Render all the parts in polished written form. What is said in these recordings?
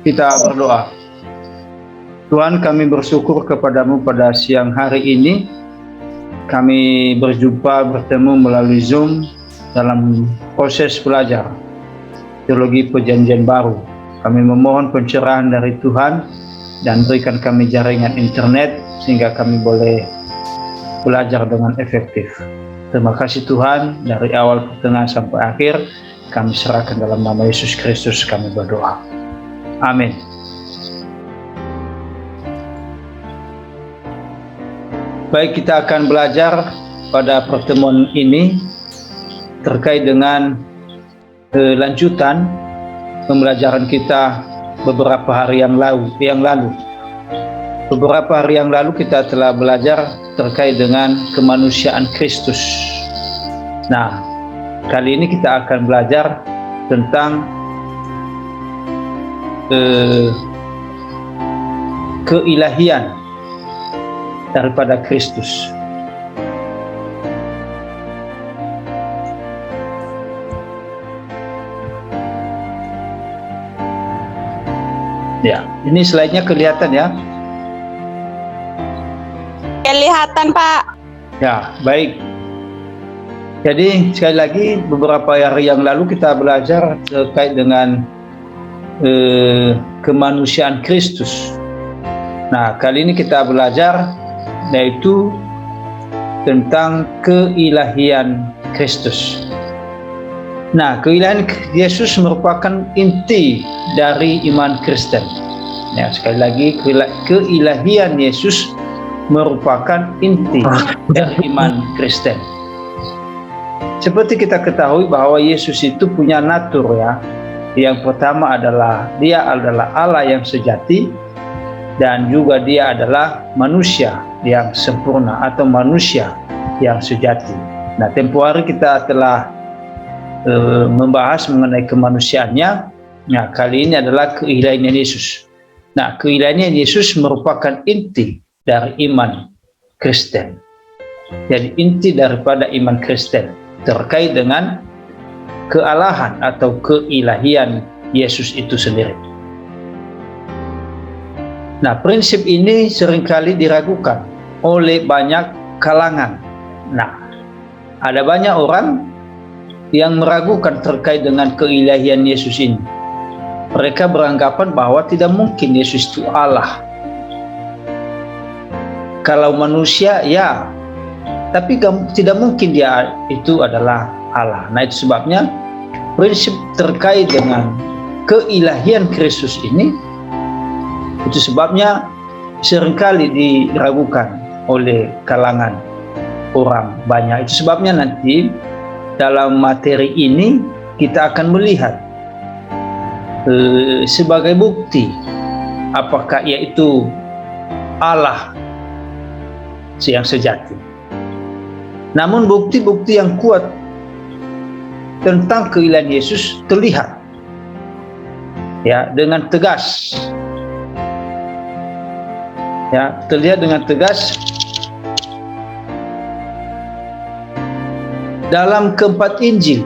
Kita berdoa. Tuhan, kami bersyukur kepadamu pada siang hari ini. Kami bertemu melalui Zoom dalam proses belajar teologi perjanjian baru. Kami memohon pencerahan dari Tuhan dan berikan kami jaringan internet sehingga kami boleh belajar dengan efektif. Terima kasih Tuhan, dari awal pertengahan sampai akhir kami serahkan dalam nama Yesus Kristus kami berdoa. Amin. Baik, kita akan belajar pada pertemuan ini terkait dengan lanjutan pembelajaran kita beberapa hari yang lalu. Beberapa hari yang lalu kita telah belajar terkait dengan kemanusiaan Kristus. Nah, kali ini kita akan belajar tentang keilahian daripada Kristus. Ya, ini slide-nya kelihatan ya? Kelihatan, Pak. Ya, baik. Jadi sekali lagi beberapa hari yang lalu kita belajar terkait dengan kemanusiaan Kristus. Nah, kali ini kita belajar yaitu tentang keilahian Kristus. Nah, keilahian Yesus merupakan inti dari iman Kristen. Ya, sekali lagi keilahian Yesus merupakan inti dari iman Kristen. Seperti kita ketahui bahwa Yesus itu punya natur ya. Yang pertama adalah dia adalah Allah yang sejati dan juga dia adalah manusia yang sempurna atau manusia yang sejati. Nah, tempoh hari kita telah membahas mengenai kemanusiaannya. Nah, kali ini adalah keilahian Yesus. Nah, keilahian Yesus merupakan inti dari iman Kristen. Jadi inti daripada iman Kristen terkait dengan kealahan atau keilahian Yesus itu sendiri. Nah, prinsip ini seringkali diragukan oleh banyak kalangan. Nah, ada banyak orang yang meragukan terkait dengan keilahian Yesus ini. Mereka beranggapan bahwa tidak mungkin Yesus itu Allah. Kalau manusia, ya, tapi tidak mungkin dia itu adalah Allah. Nah, itu sebabnya prinsip terkait dengan keilahian Kristus ini, itu sebabnya seringkali diragukan oleh kalangan orang banyak. Itu sebabnya nanti dalam materi ini kita akan melihat sebagai bukti apakah ia itu Allah yang sejati. Namun bukti-bukti yang kuat tentang keilahian Yesus terlihat ya dengan tegas. Ya, terlihat dengan tegas dalam keempat Injil,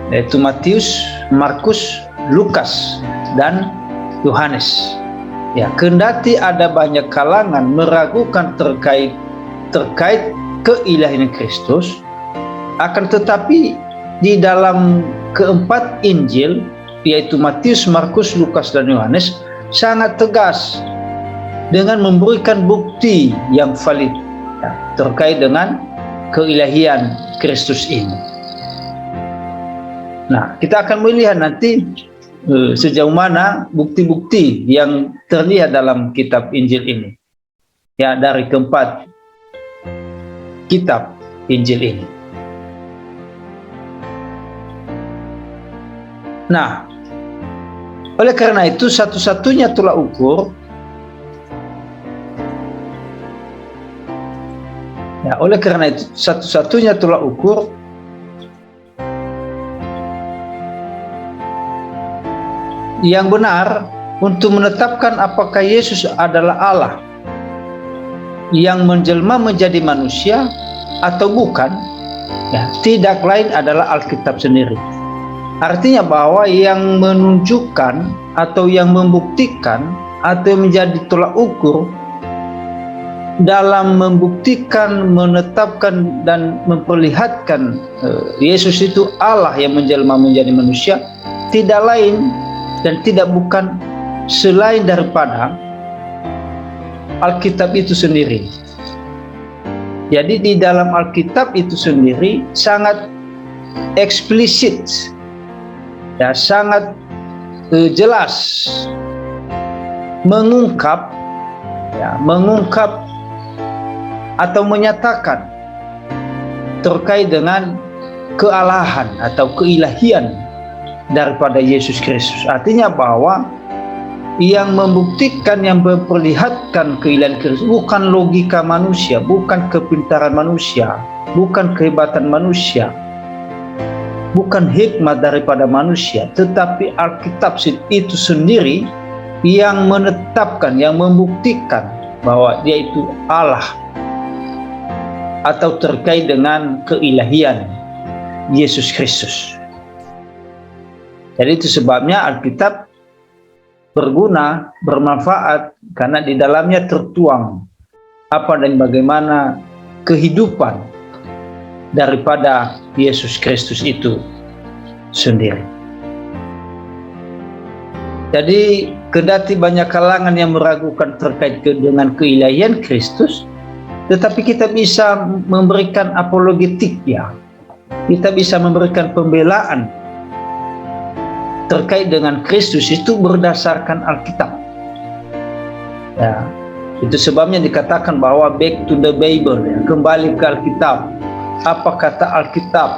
yaitu Matius, Markus, Lukas, dan Yohanes. Ya, kendati ada banyak kalangan meragukan terkait keilahian Kristus, akan tetapi di dalam keempat Injil, yaitu Matius, Markus, Lukas, dan Yohanes, sangat tegas dengan memberikan bukti yang valid ya, terkait dengan keilahian Kristus ini. Nah, kita akan melihat nanti sejauh mana bukti-bukti yang terlihat dalam kitab Injil ini. Ya, dari keempat kitab Injil ini. Nah, oleh karena itu satu-satunya tolak ukur yang benar untuk menetapkan apakah Yesus adalah Allah yang menjelma menjadi manusia atau bukan, ya, tidak lain adalah Alkitab sendiri. Artinya bahwa yang menunjukkan atau yang membuktikan atau menjadi tolak ukur dalam membuktikan, menetapkan dan memperlihatkan Yesus itu Allah yang menjelma menjadi manusia, tidak lain dan tidak bukan selain daripada Alkitab itu sendiri. Jadi di dalam Alkitab itu sendiri sangat eksplisit, ya, sangat jelas mengungkap atau menyatakan terkait dengan kealahan atau keilahian daripada Yesus Kristus. Artinya bahwa yang membuktikan, yang memperlihatkan keilahian Kristus bukan logika manusia, bukan kepintaran manusia, bukan kehebatan manusia, bukan hikmat daripada manusia, tetapi Alkitab itu sendiri yang menetapkan, yang membuktikan bahwa Dia itu Allah, atau terkait dengan keilahian Yesus Kristus. Jadi itu sebabnya Alkitab berguna, bermanfaat, karena di dalamnya tertuang apa dan bagaimana kehidupan daripada Yesus Kristus itu sendiri. Jadi kendati banyak kalangan yang meragukan terkait dengan keilahian Kristus, tetapi kita bisa memberikan apologetik, ya. Kita bisa memberikan pembelaan terkait dengan Kristus itu berdasarkan Alkitab. Ya, itu sebabnya dikatakan bahwa back to the Bible, ya, kembali ke Alkitab. Apa kata Alkitab?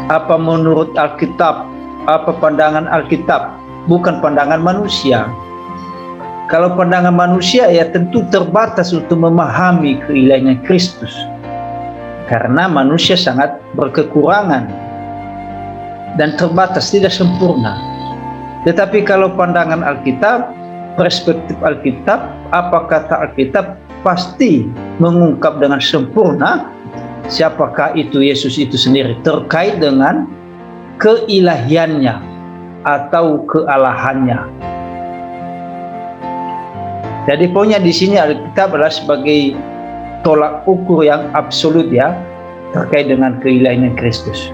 Apa menurut Alkitab? Apa pandangan Alkitab? Bukan pandangan manusia. Kalau pandangan manusia, ya tentu terbatas untuk memahami keilahian Kristus, karena manusia sangat berkekurangan dan terbatas, tidak sempurna. Tetapi kalau pandangan Alkitab, perspektif Alkitab, apa kata Alkitab, pasti mengungkap dengan sempurna siapakah itu Yesus itu sendiri, terkait dengan keilahiannya atau kealahannya. Jadi poinnya di sini Alkitab adalah sebagai tolak ukur yang absolut, ya, terkait dengan keilahian Kristus.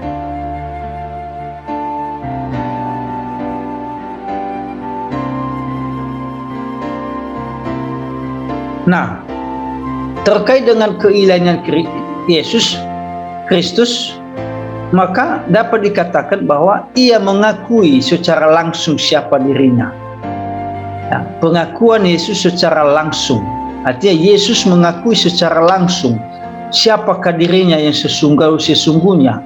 Nah, terkait dengan keilahian Yesus Kristus, maka dapat dikatakan bahwa Ia mengakui secara langsung siapa dirinya. Ya, pengakuan Yesus secara langsung, artinya Yesus mengakui secara langsung siapakah dirinya yang sesungguhnya,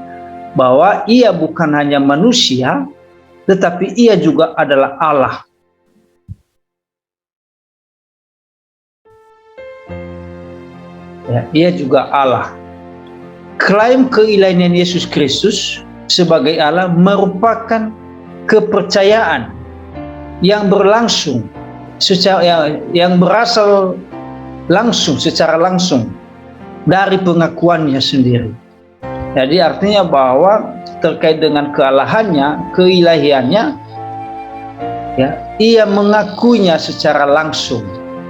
bahwa Ia bukan hanya manusia, tetapi Ia juga adalah Allah. Ya, Ia juga Allah. Klaim keilahian Yesus Kristus sebagai Allah merupakan kepercayaan yang berlangsung yang berasal langsung, secara langsung dari pengakuannya sendiri. Jadi artinya bahwa terkait dengan kealahannya, keilahiannya, ya, Ia mengakuinya secara langsung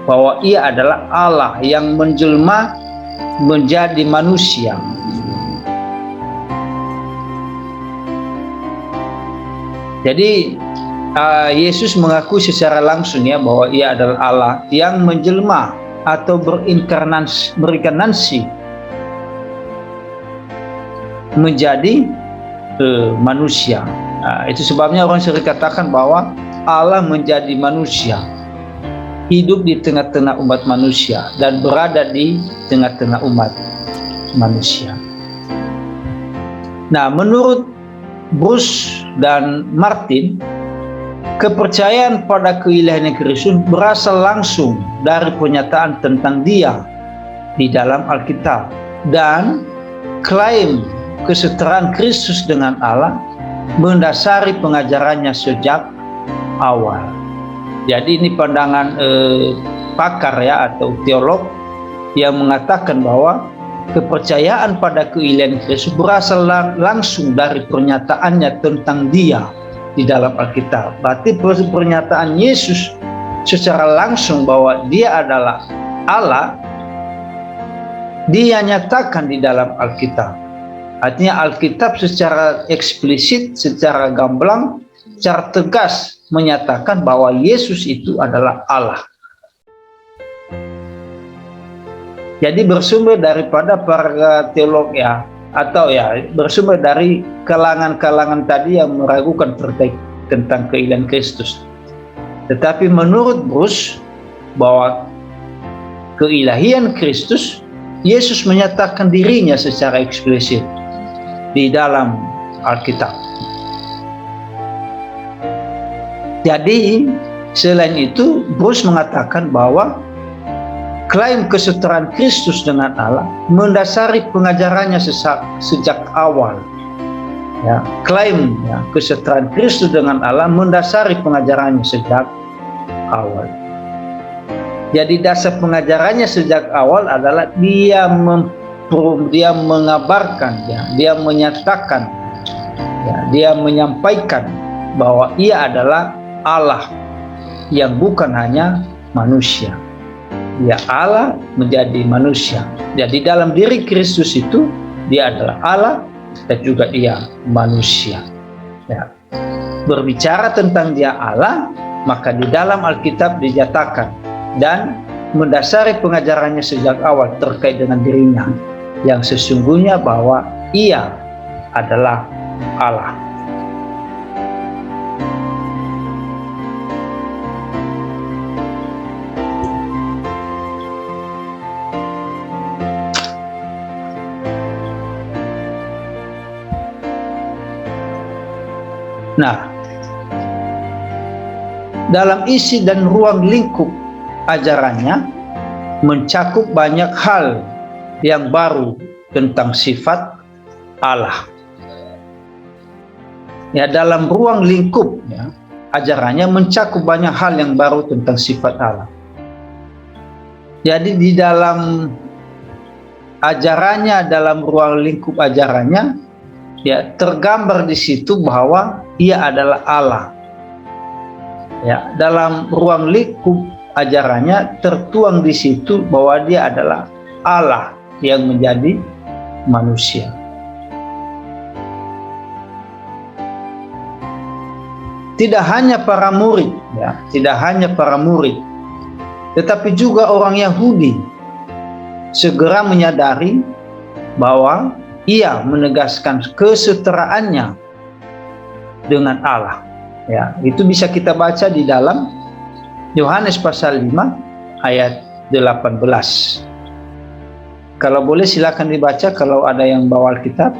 bahwa Ia adalah Allah yang menjelma menjadi manusia. Jadi Yesus mengakui secara langsung, ya, bahwa Ia adalah Allah yang menjelma atau berinkarnasi menjadi manusia. Itu sebabnya orang sering katakan bahwa Allah menjadi manusia, hidup di tengah-tengah umat manusia dan berada di tengah-tengah umat manusia. Nah, menurut Bruce dan Martin, kepercayaan pada keilahian Kristus berasal langsung dari pernyataan tentang Dia di dalam Alkitab, dan klaim kesetaraan Kristus dengan Allah mendasari pengajarannya sejak awal. Jadi ini pandangan pakar, ya, atau teolog yang mengatakan bahwa kepercayaan pada keilahian Kristus berasal langsung dari pernyataannya tentang Dia di dalam Alkitab. Berarti pernyataan Yesus secara langsung bahwa Dia adalah Allah, Dia nyatakan di dalam Alkitab. Artinya Alkitab secara eksplisit, secara gamblang, secara tegas menyatakan bahwa Yesus itu adalah Allah. Jadi bersumber daripada para teolog atau bersumber dari kalangan-kalangan tadi yang meragukan terkait tentang keilahian Kristus. Tetapi menurut Bruce bahwa keilahian Kristus, Yesus menyatakan dirinya secara eksplisit di dalam Alkitab. Jadi selain itu Bruce mengatakan bahwa klaim kesetaraan Kristus dengan Allah mendasari pengajarannya sejak awal. Klaim kesetaraan Kristus dengan Allah mendasari pengajarannya sejak awal. Jadi dasar pengajarannya sejak awal adalah dia mengabarkan, dia menyatakan, dia menyampaikan bahwa ia adalah Allah yang bukan hanya manusia. Dia Allah menjadi manusia. Jadi dalam diri Kristus itu dia adalah Allah dan juga dia manusia. Berbicara tentang dia Allah, maka di dalam Alkitab dinyatakan dan mendasari pengajarannya sejak awal terkait dengan dirinya yang sesungguhnya bahwa ia adalah Allah. Nah, dalam isi dan ruang lingkup ajarannya mencakup banyak hal yang baru tentang sifat Allah. Dalam ruang lingkup ajarannya mencakup banyak hal yang baru tentang sifat Allah. Jadi di dalam ajarannya, dalam ruang lingkup ajarannya tergambar di situ bahwa ia adalah Allah. Dalam ruang lingkup ajarannya tertuang di situ bahwa dia adalah Allah yang menjadi manusia. Tidak hanya para murid, tetapi juga orang Yahudi segera menyadari bahwa ia menegaskan kesetaraannya dengan Allah. Itu bisa kita baca di dalam Yohanes pasal 5 ayat 18. Kalau boleh silakan dibaca kalau ada yang bawa Alkitab.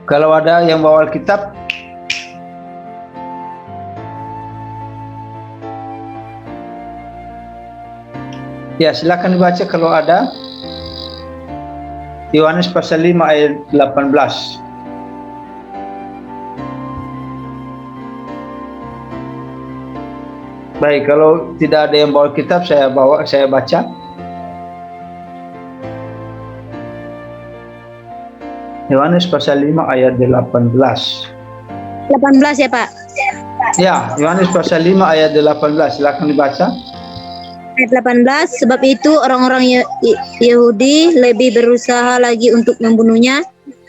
Kalau ada yang bawa Alkitab, silakan dibaca kalau ada. Yohanes pasal 5 ayat 18. Baik, kalau tidak ada yang bawa kitab, saya baca. Yohanes pasal 5 ayat 18. 18 ya Pak? Yohanes pasal 5 ayat 18. Silakan dibaca. Ayat 18, sebab itu orang-orang Yahudi lebih berusaha lagi untuk membunuhnya,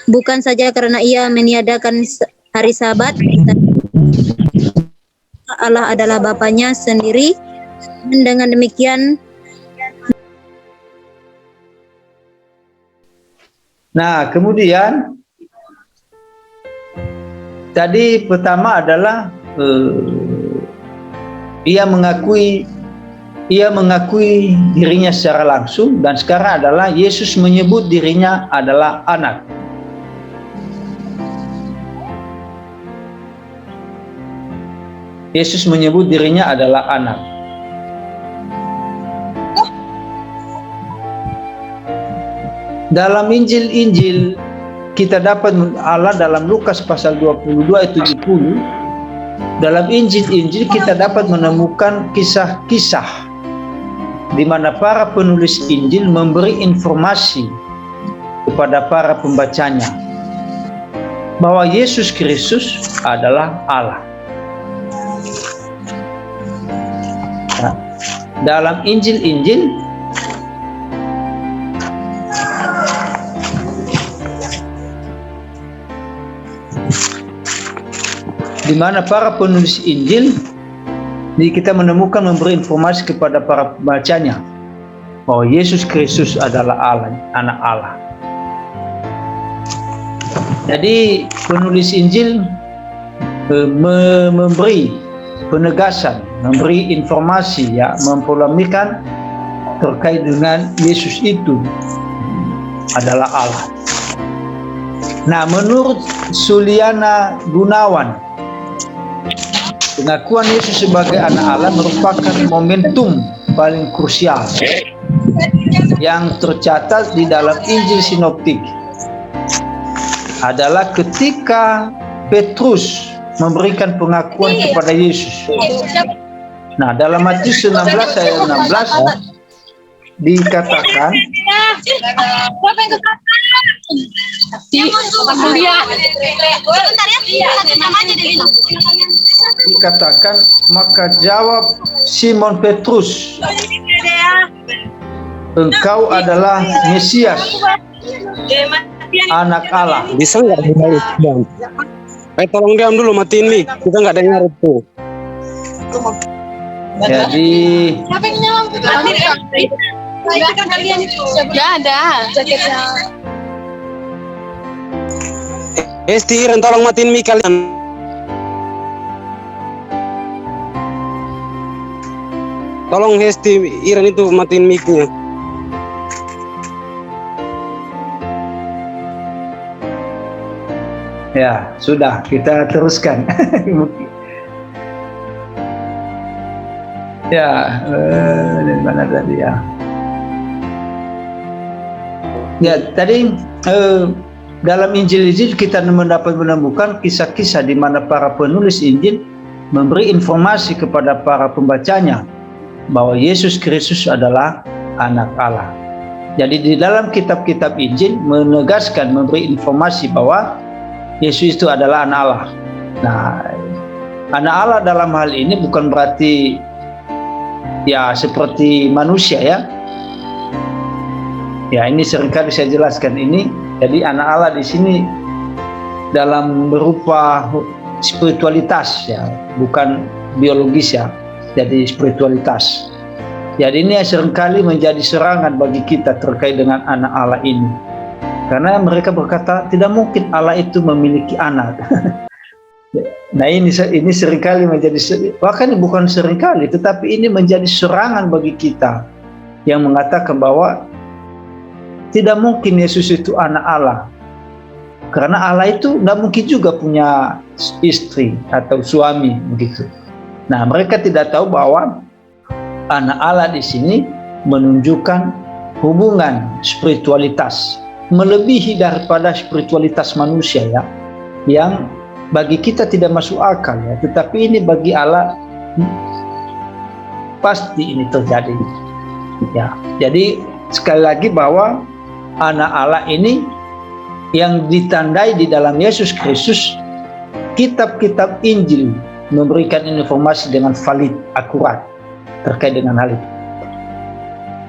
bukan saja karena ia meniadakan hari Sabat, Allah adalah Bapanya sendiri, dan dengan demikian. Nah, kemudian tadi pertama adalah ia mengakui dirinya secara langsung, dan sekarang adalah Yesus menyebut dirinya adalah anak. Yesus menyebut dirinya adalah anak. Dalam Injil kita dapat Allah dalam Lukas pasal 22 ayat 70 dalam Injil-Injil kita dapat menemukan kisah-kisah di mana para penulis Injil memberi informasi kepada para pembacanya bahwa Yesus Kristus adalah Allah. Nah, dalam Injil-Injil di mana para penulis Injil kita menemukan memberi informasi kepada para pembacanya bahwa Yesus Kristus adalah Allah, anak Allah. Jadi penulis Injil memberi penegasan, memberi informasi, ya, mempolemikkan terkait dengan Yesus itu adalah Allah. Nah, menurut Suliana Gunawan, pengakuan Yesus sebagai anak Allah merupakan momentum paling krusial yang tercatat di dalam Injil Sinoptik adalah ketika Petrus memberikan pengakuan kepada Yesus. Nah, dalam Matius 16 ayat 16 dikatakan maka jawab Simon Petrus, engkau adalah Mesias, anak Allah. Bisa nggak dengar itu? Tolong diam dulu, matiin mic. Kita nggak dengar itu. Jadi ya ada jaketnya. Hesti, Iren, tolong matiin mic kalian. Tolong Hesti, Iren itu matiin mic-nya. ya, sudah, kita teruskan. Ya, dari mana tadi ya? Ya, tadi dalam Injil-Injil kita mendapat menemukan kisah-kisah di mana para penulis Injil memberi informasi kepada para pembacanya bahwa Yesus Kristus adalah anak Allah. Jadi di dalam kitab-kitab Injil menegaskan, memberi informasi bahwa Yesus itu adalah anak Allah. Nah, anak Allah dalam hal ini bukan berarti ya seperti manusia, ya. Ya, ini seringkali saya jelaskan ini. Jadi anak Allah di sini dalam berupa spiritualitas, ya, bukan biologis, ya. Jadi spiritualitas. Jadi ini seringkali menjadi serangan bagi kita terkait dengan anak Allah ini. Karena mereka berkata tidak mungkin Allah itu memiliki anak. Nah, ini seringkali menjadi, bahkan bukan seringkali, tetapi ini menjadi serangan bagi kita yang mengatakan bahwa tidak mungkin Yesus itu anak Allah. Karena Allah itu tidak mungkin juga punya istri atau suami, begitu. Nah, mereka tidak tahu bahwa anak Allah di sini menunjukkan hubungan spiritualitas melebihi daripada spiritualitas manusia, ya, yang bagi kita tidak masuk akal, ya, tetapi ini bagi Allah pasti ini terjadi, ya. Jadi sekali lagi bahwa anak Allah ini yang ditandai di dalam Yesus Kristus, kitab-kitab Injil memberikan informasi dengan valid, akurat terkait dengan hal itu.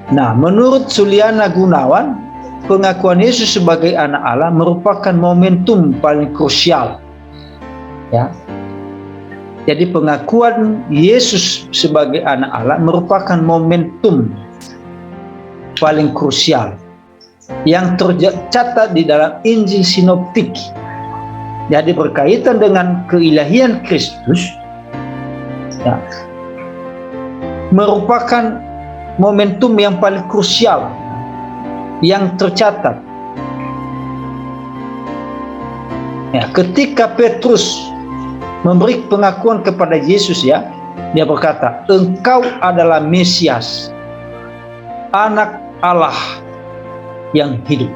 Nah, menurut Suliana Gunawan, pengakuan Yesus sebagai anak Allah merupakan momentum paling krusial, ya. Jadi pengakuan Yesus sebagai anak Allah merupakan momentum paling krusial yang tercatat di dalam Injil Sinoptik. Jadi berkaitan dengan keilahian Kristus, ya, merupakan momentum yang paling krusial yang tercatat. Ya, ketika Petrus memberi pengakuan kepada Yesus, ya, dia berkata, engkau adalah Mesias, anak Allah yang hidup.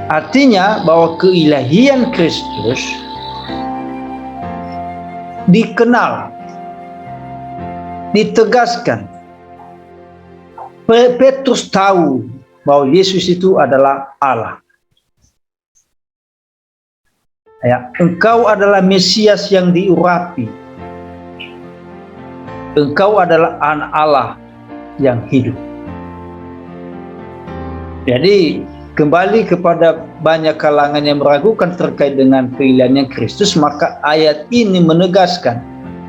Artinya bahwa keilahian Kristus dikenal, ditegaskan. Petrus tahu bahwa Yesus itu adalah Allah. Ya, engkau adalah Mesias yang diurapi. Engkau adalah anak Allah yang hidup. Jadi kembali kepada banyak kalangan yang meragukan terkait dengan keilahian Kristus, maka ayat ini menegaskan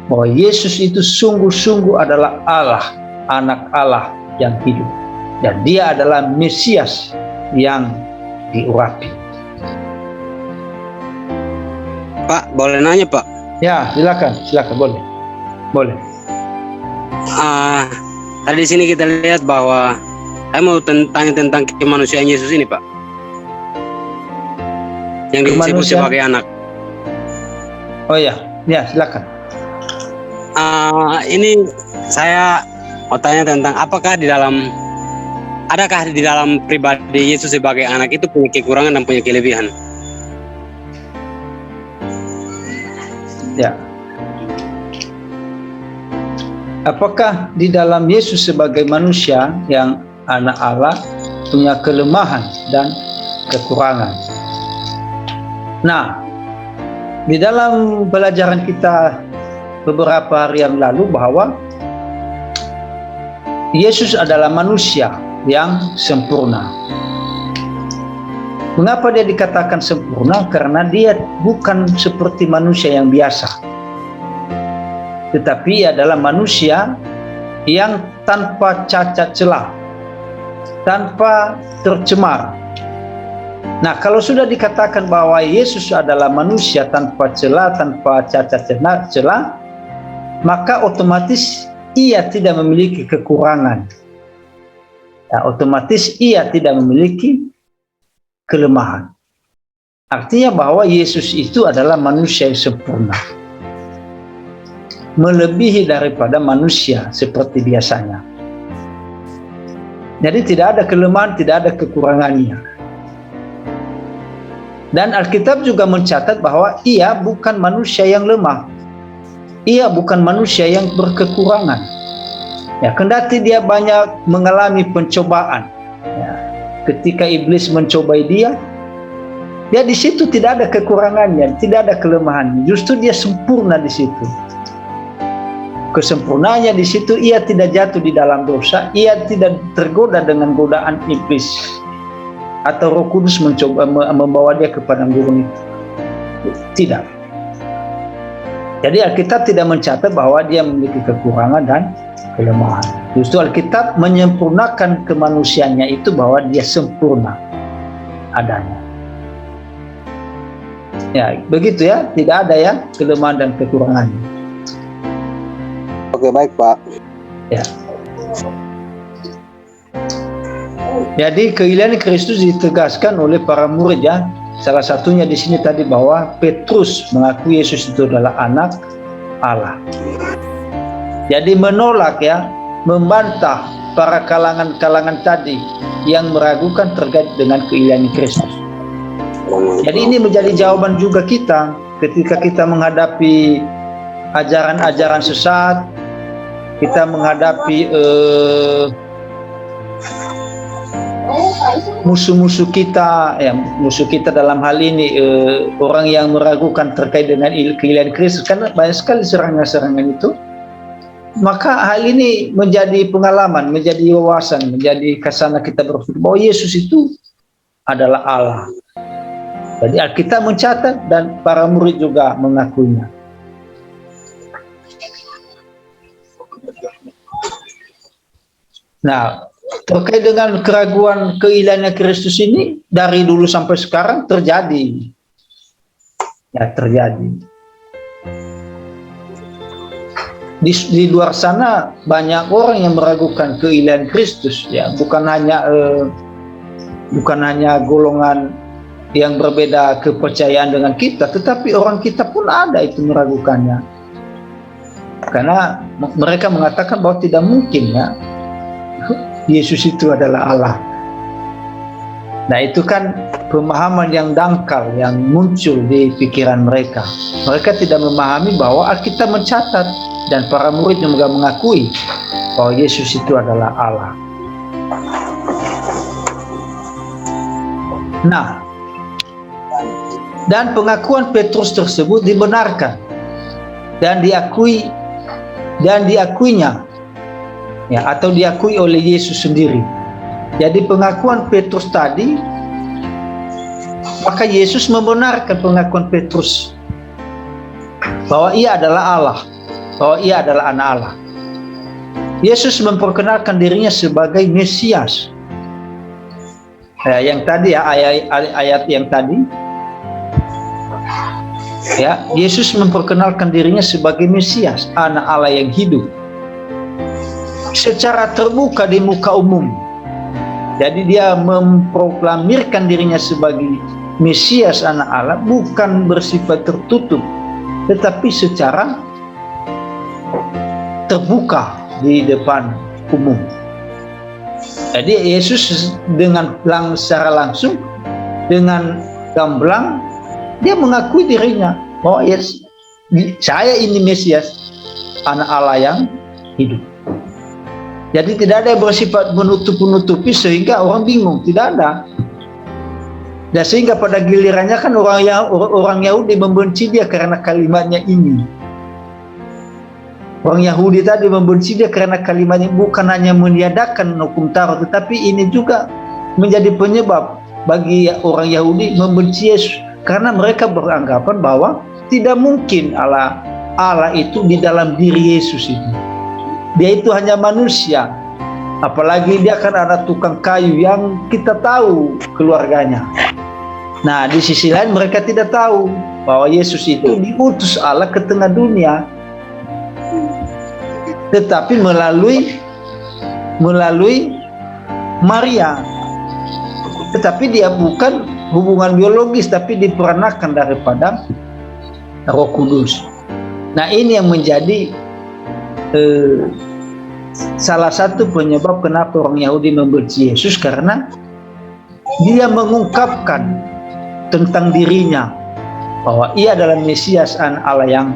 bahwa Yesus itu sungguh-sungguh adalah Allah, anak Allah yang hidup, dan dia adalah Mesias yang diurapi. Pak, boleh nanya Pak? Ya, silakan, boleh. Tadi di sini kita lihat bahwa saya mau tanya tentang kemanusiaan Yesus ini Pak, yang disebut sebagai anak. Oh ya, silakan. Ini saya mau tanya tentang adakah di dalam pribadi Yesus sebagai anak itu punya kekurangan dan punya kelebihan? Ya. Apakah di dalam Yesus sebagai manusia yang anak Allah punya kelemahan dan kekurangan? Nah, di dalam pelajaran kita beberapa hari yang lalu bahwa Yesus adalah manusia yang sempurna. Mengapa dia dikatakan sempurna? Karena dia bukan seperti manusia yang biasa, tetapi ia adalah manusia yang tanpa cacat celah, tanpa tercemar. Nah, kalau sudah dikatakan bahwa Yesus adalah manusia tanpa celah, tanpa cacat celah, maka otomatis ia tidak memiliki kekurangan. Ya, otomatis ia tidak memiliki kelemahan. Artinya bahwa Yesus itu adalah manusia yang sempurna, melebihi daripada manusia seperti biasanya. Jadi tidak ada kelemahan, tidak ada kekurangannya. Dan Alkitab juga mencatat bahwa ia bukan manusia yang lemah, ia bukan manusia yang berkekurangan. Ya, kendati dia banyak mengalami pencobaan. Ya, ketika iblis mencobai dia di situ tidak ada kekurangannya, tidak ada kelemahannya. Justru dia sempurna di situ. Kesempurnaannya di situ, ia tidak jatuh di dalam dosa, ia tidak tergoda dengan godaan iblis atau Roh Kudus mencoba membawa dia ke padang gurun itu. Tidak. Jadi Alkitab tidak mencatat bahwa dia memiliki kekurangan dan kelemahan. Justru Alkitab menyempurnakan kemanusiaannya itu bahwa dia sempurna adanya. Ya, begitu ya, tidak ada ya kelemahan dan kekurangannya. Oke, baik Pak. Ya. Jadi keilahian Kristus ditegaskan oleh para murid ya. Salah satunya di sini tadi bahwa Petrus mengakui Yesus itu adalah anak Allah. Jadi menolak ya, membantah para kalangan-kalangan tadi yang meragukan terkait dengan keilahian Kristus. Jadi ini menjadi jawaban juga kita ketika kita menghadapi ajaran-ajaran sesat, kita menghadapi musuh-musuh kita, ya musuh kita dalam hal ini orang yang meragukan terkait dengan keilahian Kristus, karena banyak sekali serangan-serangan itu. Maka hal ini menjadi pengalaman, menjadi wawasan, menjadi kesana kita berpikir bahwa Yesus itu adalah Allah. Jadi Alkitab mencatat dan para murid juga mengakuinya. Nah, terkait dengan keraguan keilahian Kristus ini dari dulu sampai sekarang terjadi. Ya, terjadi. Di luar sana banyak orang yang meragukan keilahian Kristus, ya, bukan hanya golongan yang berbeda kepercayaan dengan kita, tetapi orang kita pun ada itu meragukannya. Karena mereka mengatakan bahwa tidak mungkin ya Yesus itu adalah Allah. Nah, itu kan pemahaman yang dangkal yang muncul di pikiran mereka. Mereka tidak memahami bahwa Alkitab mencatat dan para murid juga mengakui bahwa Yesus itu adalah Allah. Nah, dan pengakuan Petrus tersebut dibenarkan dan diakuinya, ya, atau diakui oleh Yesus sendiri. Jadi pengakuan Petrus tadi, maka Yesus membenarkan pengakuan Petrus bahwa ia adalah Allah, bahwa ia adalah anak Allah. Yesus memperkenalkan dirinya sebagai Mesias. Yang tadi ya, ayat yang tadi, ya, Yesus memperkenalkan dirinya sebagai Mesias, anak Allah yang hidup, secara terbuka di muka umum. Jadi dia memproklamirkan dirinya sebagai Mesias, anak Allah, bukan bersifat tertutup, tetapi secara terbuka di depan umum. Jadi Yesus secara langsung, dengan gamblang, dia mengakui dirinya bahwa saya ini Mesias, anak Allah yang hidup. Jadi tidak ada yang bersifat menutupi sehingga orang bingung, tidak ada. Dan sehingga pada gilirannya kan orang Yahudi membenci dia karena kalimatnya ini. Orang Yahudi tadi membenci dia karena kalimatnya bukan hanya meniadakan hukum Taurat, tetapi ini juga menjadi penyebab bagi orang Yahudi membenci Yesus, karena mereka beranggapan bahwa tidak mungkin Allah itu di dalam diri Yesus itu. Dia itu hanya manusia, apalagi dia kan anak tukang kayu yang kita tahu keluarganya. Nah, di sisi lain mereka tidak tahu bahwa Yesus itu diutus Allah ke tengah dunia, tetapi melalui Maria. Tetapi dia bukan hubungan biologis, tapi diperanakan daripada Roh Kudus. Nah, ini yang menjadi salah satu penyebab kenapa orang Yahudi membenci Yesus, karena dia mengungkapkan tentang dirinya bahwa ia adalah Mesias, anak Allah yang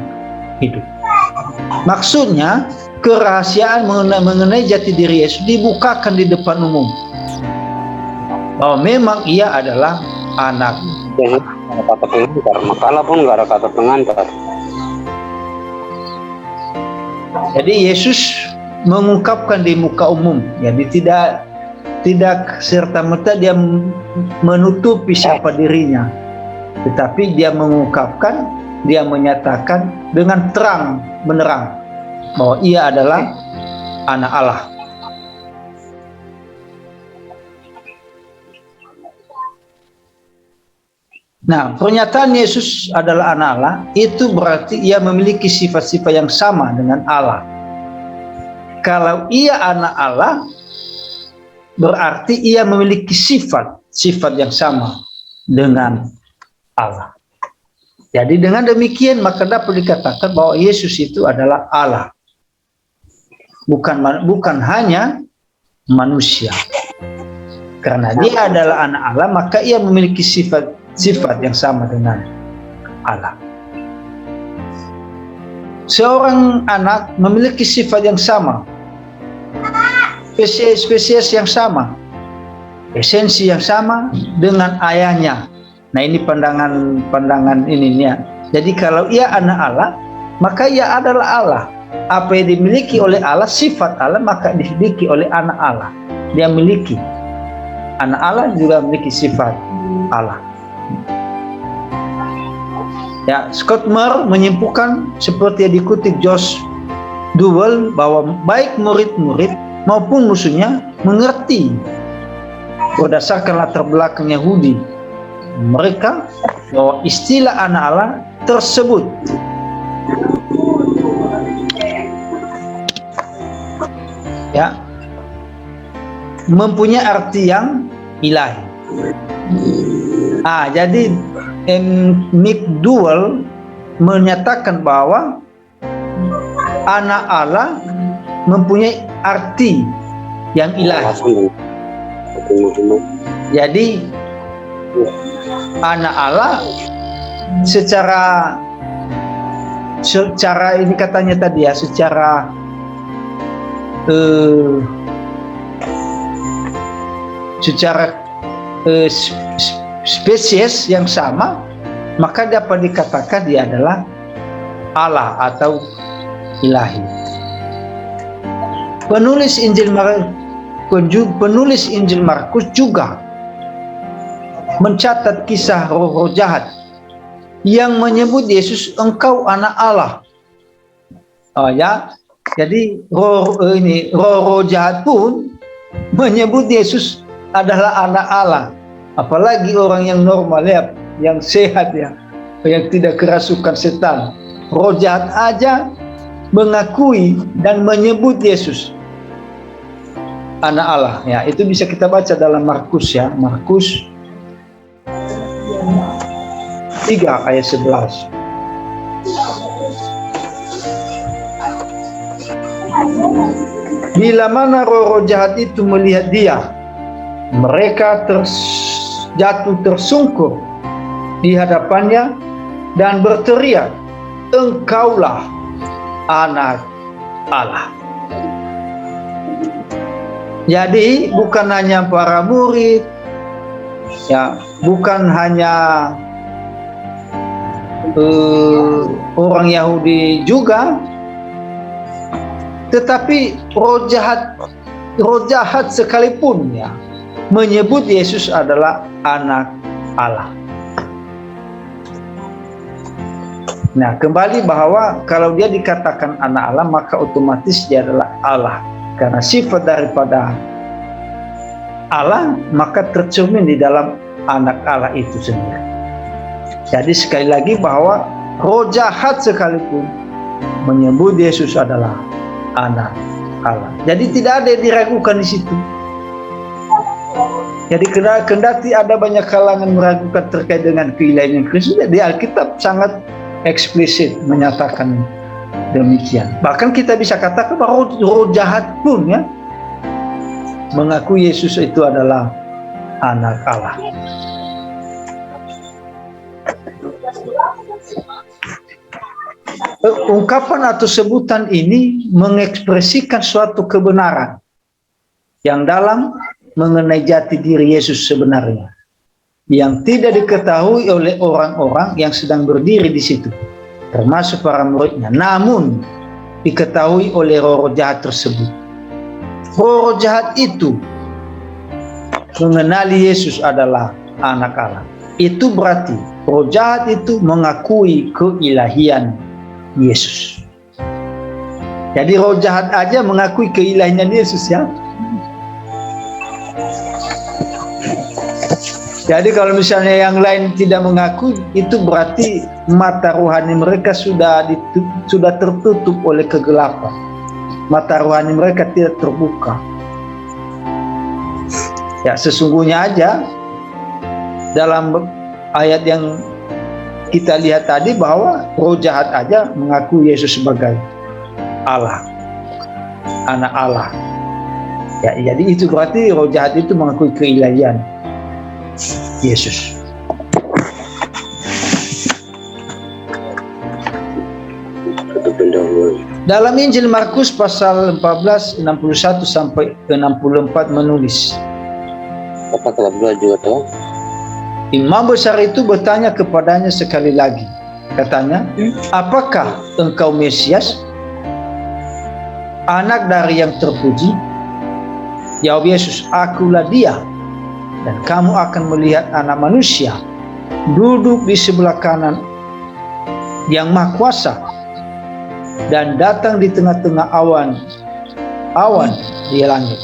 hidup. Maksudnya kerahasiaan mengenai jati diri Yesus dibukakan di depan umum, bahwa memang ia adalah anak. Ada kata pengantar, makalah pun nggak ada kata pengantar. Jadi Yesus mengungkapkan di muka umum, jadi tidak serta-merta dia menutupi siapa dirinya, tetapi dia mengungkapkan, dia menyatakan dengan terang benerang bahwa ia adalah anak Allah. Nah, pernyataan Yesus adalah anak Allah itu berarti ia memiliki sifat-sifat yang sama dengan Allah. Kalau ia anak Allah, berarti ia memiliki sifat yang sama dengan Allah. Jadi dengan demikian maka dapat dikatakan bahwa Yesus itu adalah Allah, bukan hanya manusia. Karena dia adalah anak Allah, maka ia memiliki sifat yang sama dengan Allah. Seorang anak memiliki sifat yang sama, spesies yang sama, esensi yang sama dengan ayahnya. Nah, ini pandangan ininya. Jadi kalau ia anak Allah, maka ia adalah Allah. Apa yang dimiliki oleh Allah, sifat Allah, maka dimiliki oleh anak Allah. Dia miliki. Anak Allah juga memiliki sifat Allah. Ya, Scott Moore menyimpulkan seperti yang dikutip Josh Duell bahwa baik murid-murid maupun musuhnya mengerti berdasarkan latar belakang Yahudi mereka bahwa istilah anak Allah tersebut ya mempunyai arti yang ilahi. Jadi McDowell menyatakan bahwa anak Allah mempunyai arti yang ilahi. Jadi anak Allah secara ini katanya tadi ya, secara spesies yang sama, maka dapat dikatakan dia adalah Allah atau ilahi. Penulis Injil Markus juga mencatat kisah roh-roh jahat yang menyebut Yesus, engkau anak Allah. Oh ya, jadi roh-roh jahat pun menyebut Yesus adalah anak Allah. Apalagi orang yang normal ya, yang sehat ya, yang tidak kerasukan setan. Roh jahat aja mengakui dan menyebut Yesus anak Allah. Ya, itu bisa kita baca dalam Markus ya, Markus 3 ayat 11. Bila mana roh-roh jahat itu melihat dia, mereka jatuh tersungkur di hadapannya dan berteriak, engkaulah anak Allah. Jadi bukan hanya para murid, ya, bukan hanya orang Yahudi juga, tetapi roh jahat sekalipun ya menyebut Yesus adalah anak Allah. Nah, kembali bahwa kalau dia dikatakan anak Allah, maka otomatis dia adalah Allah. Karena sifat daripada Allah maka tercermin di dalam anak Allah itu sendiri. Jadi sekali lagi bahwa roh jahat sekalipun menyebut Yesus adalah anak Allah. Jadi tidak ada yang diragukan di situ. Jadi kendati ada banyak kalangan meragukan terkait dengan keilahian Kristus, di Alkitab sangat eksplisit menyatakan demikian. Bahkan kita bisa katakan bahwa roh jahat pun ya mengaku Yesus itu adalah anak Allah. Ungkapan atau sebutan ini mengekspresikan suatu kebenaran yang dalam mengenai jati diri Yesus sebenarnya, yang tidak diketahui oleh orang-orang yang sedang berdiri di situ, termasuk para muridnya, namun diketahui oleh roh jahat tersebut. Roh jahat itu mengenali Yesus adalah anak Allah. Itu berarti roh jahat itu mengakui keilahian Yesus. Jadi roh jahat aja mengakui keilahian Yesus ya. Jadi kalau misalnya yang lain tidak mengaku, itu berarti mata rohani mereka sudah tertutup oleh kegelapan. Mata rohani mereka tidak terbuka. Ya, sesungguhnya aja dalam ayat yang kita lihat tadi bahwa roh jahat aja mengaku Yesus sebagai Allah, anak Allah. Ya, jadi itu berarti roh jahat itu mengakui keilahian Yesus. Dalam Injil Markus pasal 14 61 sampai 64 menulis. Apa kalau berdua juga tahu? Imam besar itu bertanya kepadanya sekali lagi. Katanya, apakah engkau Mesias, anak dari yang terpuji? Jawab Yesus, akulah dia. Dan kamu akan melihat anak manusia duduk di sebelah kanan yang maha kuasa dan datang di tengah-tengah awan di langit.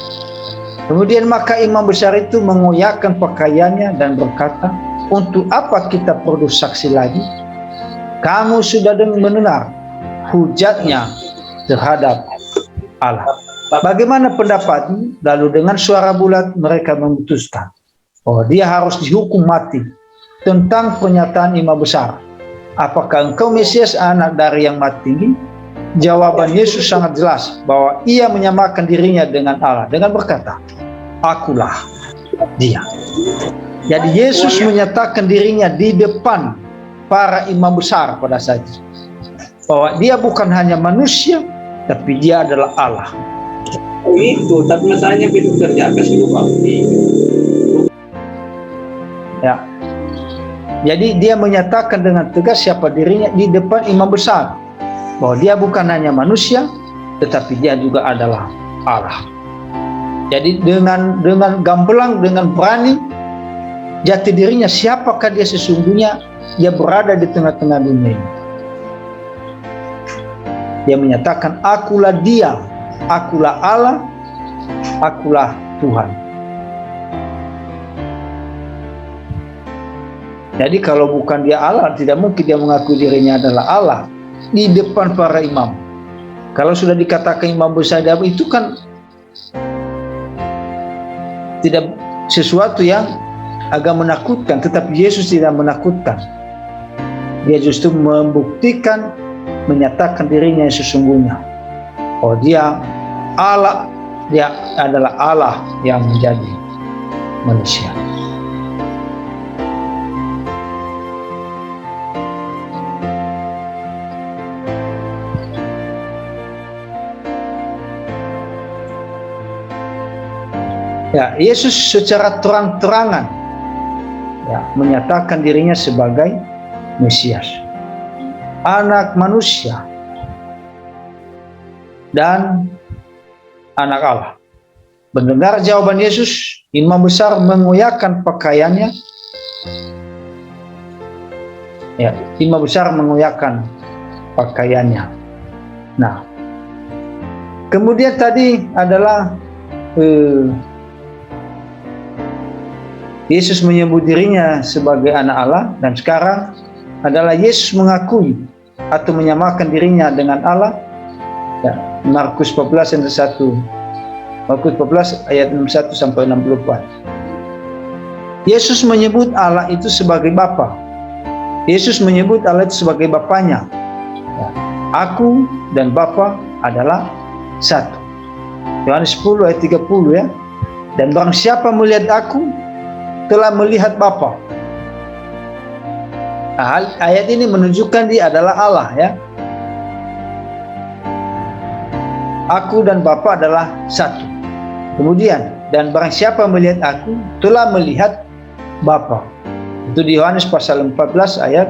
Kemudian maka imam besar itu mengoyakkan pakaiannya dan berkata, untuk apa kita perlu saksi lagi? Kamu sudah mendengar hujatnya terhadap Allah. Bagaimana pendapatmu? Lalu dengan suara bulat mereka memutuskan, oh, dia harus dihukum mati. Tentang pernyataan imam besar, apakah engkau Mesias, anak dari yang maha tinggi? Jawaban Yesus sangat jelas bahwa ia menyamakan dirinya dengan Allah dengan berkata, akulah dia. Jadi Yesus menyatakan dirinya di depan para imam besar pada saat itu, bahwa dia bukan hanya manusia, tapi dia adalah Allah. Itu, tapi masalahnya itu kerja ke seluruh waktu. Ya. Jadi dia menyatakan dengan tegas siapa dirinya di depan imam besar, bahwa dia bukan hanya manusia, tetapi dia juga adalah Allah. Jadi dengan gamblang, dengan berani, jati dirinya siapakah dia sesungguhnya, dia berada di tengah-tengah dunia ini. Dia menyatakan, akulah dia, akulah Allah, akulah Tuhan. Jadi kalau bukan dia Allah, tidak mungkin dia mengaku dirinya adalah Allah di depan para imam. Kalau sudah dikatakan imam besar itu kan tidak sesuatu yang agak menakutkan, tetapi Yesus tidak menakutkan. Dia justru membuktikan, menyatakan dirinya yang sesungguhnya. Oh, dia Allah, dia adalah Allah yang menjadi manusia. Ya, Yesus secara terang-terangan ya, menyatakan dirinya sebagai Mesias, anak manusia dan anak Allah. Mendengar jawaban Yesus, imam besar mengoyakkan pakaiannya. Ya, imam besar mengoyakkan pakaiannya. Nah, kemudian tadi adalah Yesus menyebut dirinya sebagai anak Allah, dan sekarang adalah Yesus mengakui atau menyamakan dirinya dengan Allah. Ya, Markus 14 ayat 1. Markus 14 ayat 61 sampai 64. Yesus menyebut Allah itu sebagai Bapa. Yesus menyebut Allah itu sebagai Bapanya. Ya, aku dan Bapa adalah satu. Yohanes 10 ayat 30 ya. Dan barang siapa melihat aku, telah melihat Bapa. Nah, ayat ini menunjukkan dia adalah Allah ya. Aku dan Bapa adalah satu. Kemudian, dan barang siapa melihat aku, telah melihat Bapa. Itu di Yohanes pasal 14 ayat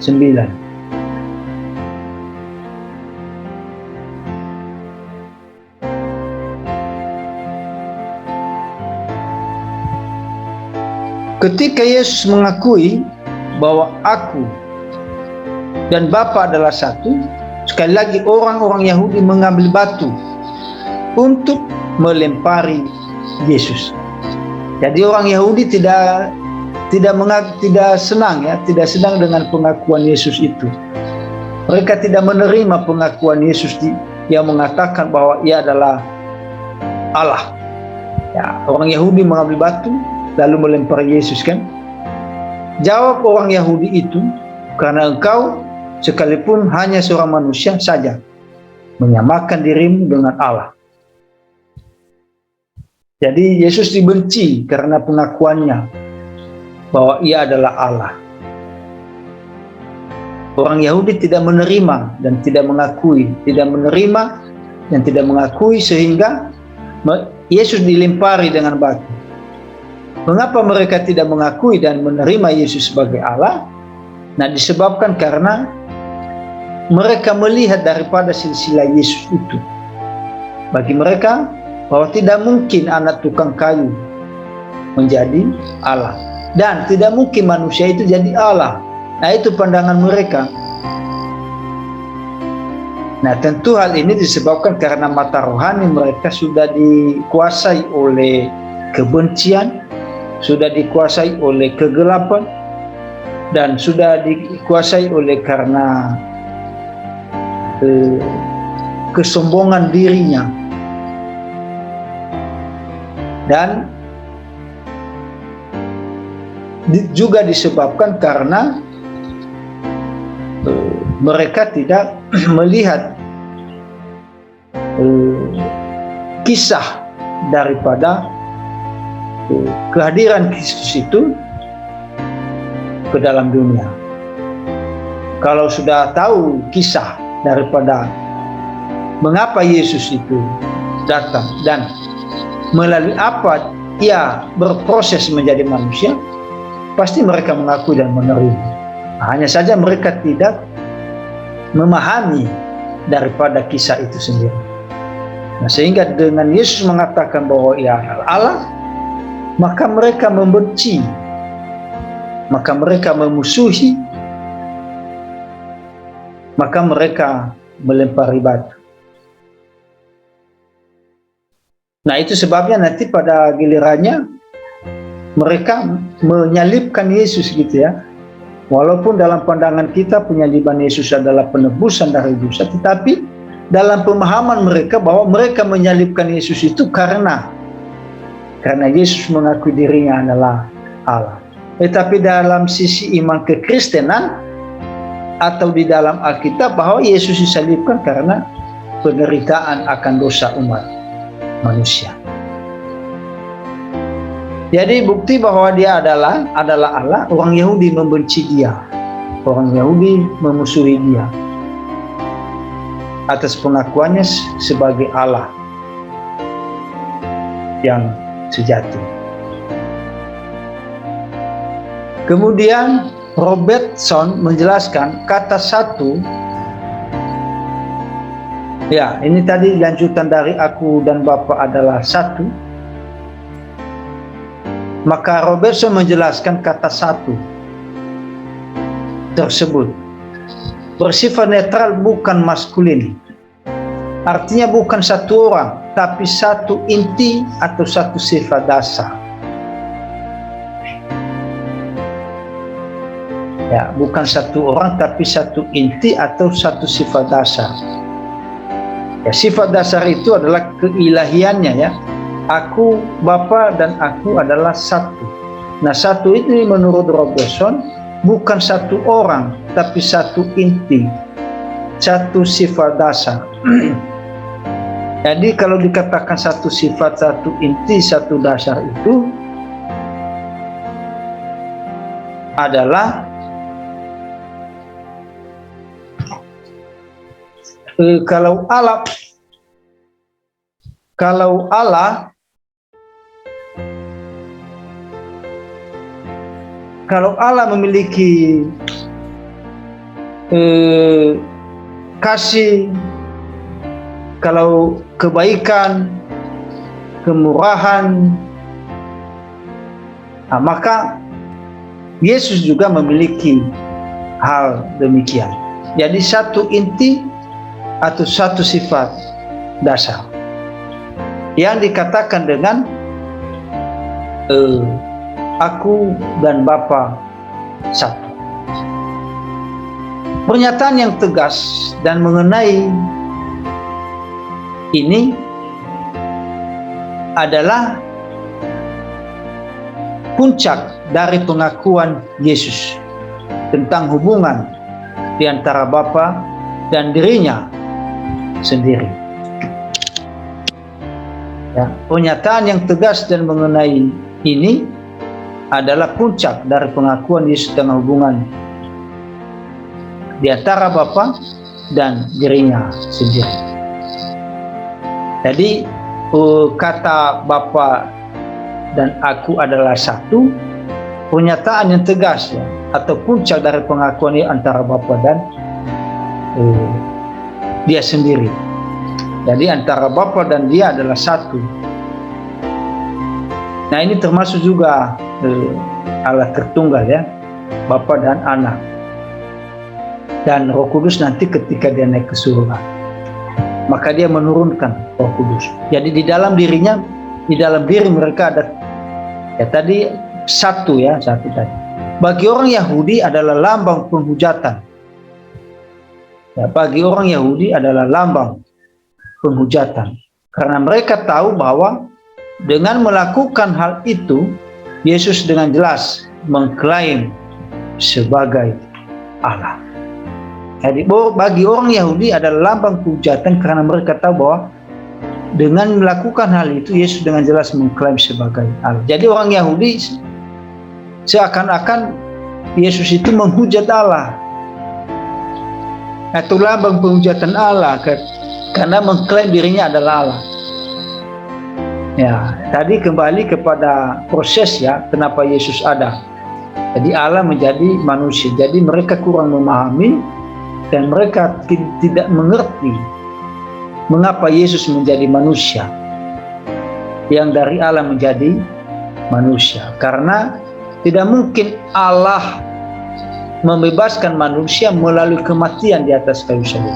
9. Ketika Yesus mengakui bahwa aku dan Bapa adalah satu, sekali lagi orang-orang Yahudi mengambil batu untuk melempari Yesus. Jadi orang Yahudi tidak senang ya, tidak senang dengan pengakuan Yesus itu. Mereka tidak menerima pengakuan Yesus yang mengatakan bahwa ia adalah Allah. Ya, orang Yahudi mengambil batu lalu melempar Yesus kan. Jawab orang Yahudi itu, karena engkau sekalipun hanya seorang manusia saja menyamakan dirimu dengan Allah. Jadi Yesus dibenci karena pengakuannya bahwa ia adalah Allah. Orang Yahudi tidak menerima dan tidak mengakui, sehingga Yesus dilempari dengan batu. Mengapa mereka tidak mengakui dan menerima Yesus sebagai Allah? Nah, disebabkan karena mereka melihat daripada silsilah Yesus itu. Bagi mereka, bahwa tidak mungkin anak tukang kayu menjadi Allah. Dan tidak mungkin manusia itu jadi Allah. Nah, itu pandangan mereka. Nah, tentu hal ini disebabkan karena mata rohani mereka sudah dikuasai oleh kebencian, sudah dikuasai oleh kegelapan, dan sudah dikuasai oleh karena kesombongan dirinya, dan juga disebabkan karena mereka tidak melihat kisah daripada kehadiran Kristus itu ke dalam dunia. Kalau sudah tahu kisah daripada mengapa Yesus itu datang dan melalui apa ia berproses menjadi manusia, pasti mereka mengakui dan menerima. Hanya saja mereka tidak memahami daripada kisah itu sendiri. Nah, sehingga dengan Yesus mengatakan bahwa ia adalah Allah, maka mereka membenci, maka mereka memusuhi, maka mereka melempari batu. Nah, itu sebabnya nanti pada gilirannya mereka menyalibkan Yesus gitu ya. Walaupun dalam pandangan kita penyaliban Yesus adalah penebusan dari dosa, tetapi dalam pemahaman mereka bahwa mereka menyalibkan Yesus itu karena Yesus mengakui dirinya adalah Allah. Tetapi dalam sisi iman kekristenan atau di dalam Alkitab bahwa Yesus disalibkan karena penderitaan akan dosa umat manusia. Jadi bukti bahwa dia adalah Allah, orang Yahudi membenci dia, orang Yahudi memusuhi dia atas pengakuannya sebagai Allah yang sejati. Kemudian Robertson menjelaskan kata satu. Ya, ini tadi lanjutan dari aku dan Bapa adalah satu. Maka Robertson menjelaskan kata satu tersebut bersifat netral, bukan maskulin. Artinya bukan satu orang, tapi satu inti atau satu sifat dasar. Ya, bukan satu orang, tapi satu inti atau satu sifat dasar. Ya, sifat dasar itu adalah keilahiannya ya. Aku, Bapa dan aku adalah satu. Nah, satu itu menurut Robertson bukan satu orang, tapi satu inti, satu sifat dasar. Jadi kalau dikatakan satu sifat, satu inti, satu dasar itu adalah kalau Allah memiliki kasih, kalau kebaikan, kemurahan, nah, maka Yesus juga memiliki hal demikian. Jadi satu inti atau satu sifat dasar yang dikatakan dengan aku dan Bapa satu. Pernyataan yang tegas dan mengenai ini adalah puncak dari pengakuan Yesus tentang hubungan di antara Bapa dan dirinya sendiri. Ya, pernyataan yang tegas dan mengenai ini adalah puncak dari pengakuan Yesus tentang hubungan di antara Bapa dan dirinya sendiri. Jadi kata Bapa dan aku adalah satu, pernyataan yang tegas ya, atau puncak dari pengakuan antara Bapa dan dia sendiri. Jadi antara Bapa dan dia adalah satu. Nah, ini termasuk juga Allah Tritunggal ya, Bapa dan Anak dan Roh Kudus nanti ketika dia naik ke surga, maka dia menurunkan Roh Kudus. Jadi di dalam dirinya, di dalam diri mereka ada ya tadi satu ya, satu tadi. Bagi orang Yahudi adalah lambang penghujatan. Ya, bagi orang Yahudi adalah lambang penghujatan karena mereka tahu bahwa dengan melakukan hal itu Yesus dengan jelas mengklaim sebagai Allah. Jadi bagi orang Yahudi adalah lambang penghujatan karena mereka tahu bahwa dengan melakukan hal itu, Yesus dengan jelas mengklaim sebagai Allah. Jadi orang Yahudi seakan-akan Yesus itu menghujat Allah, atau lambang penghujatan Allah, karena mengklaim dirinya adalah Allah. Ya, tadi kembali kepada proses ya, kenapa Yesus ada. Jadi Allah menjadi manusia. Jadi mereka kurang memahami dan mereka tidak mengerti mengapa Yesus menjadi manusia, yang dari Allah menjadi manusia. Karena tidak mungkin Allah membebaskan manusia melalui kematian di atas kayu salib.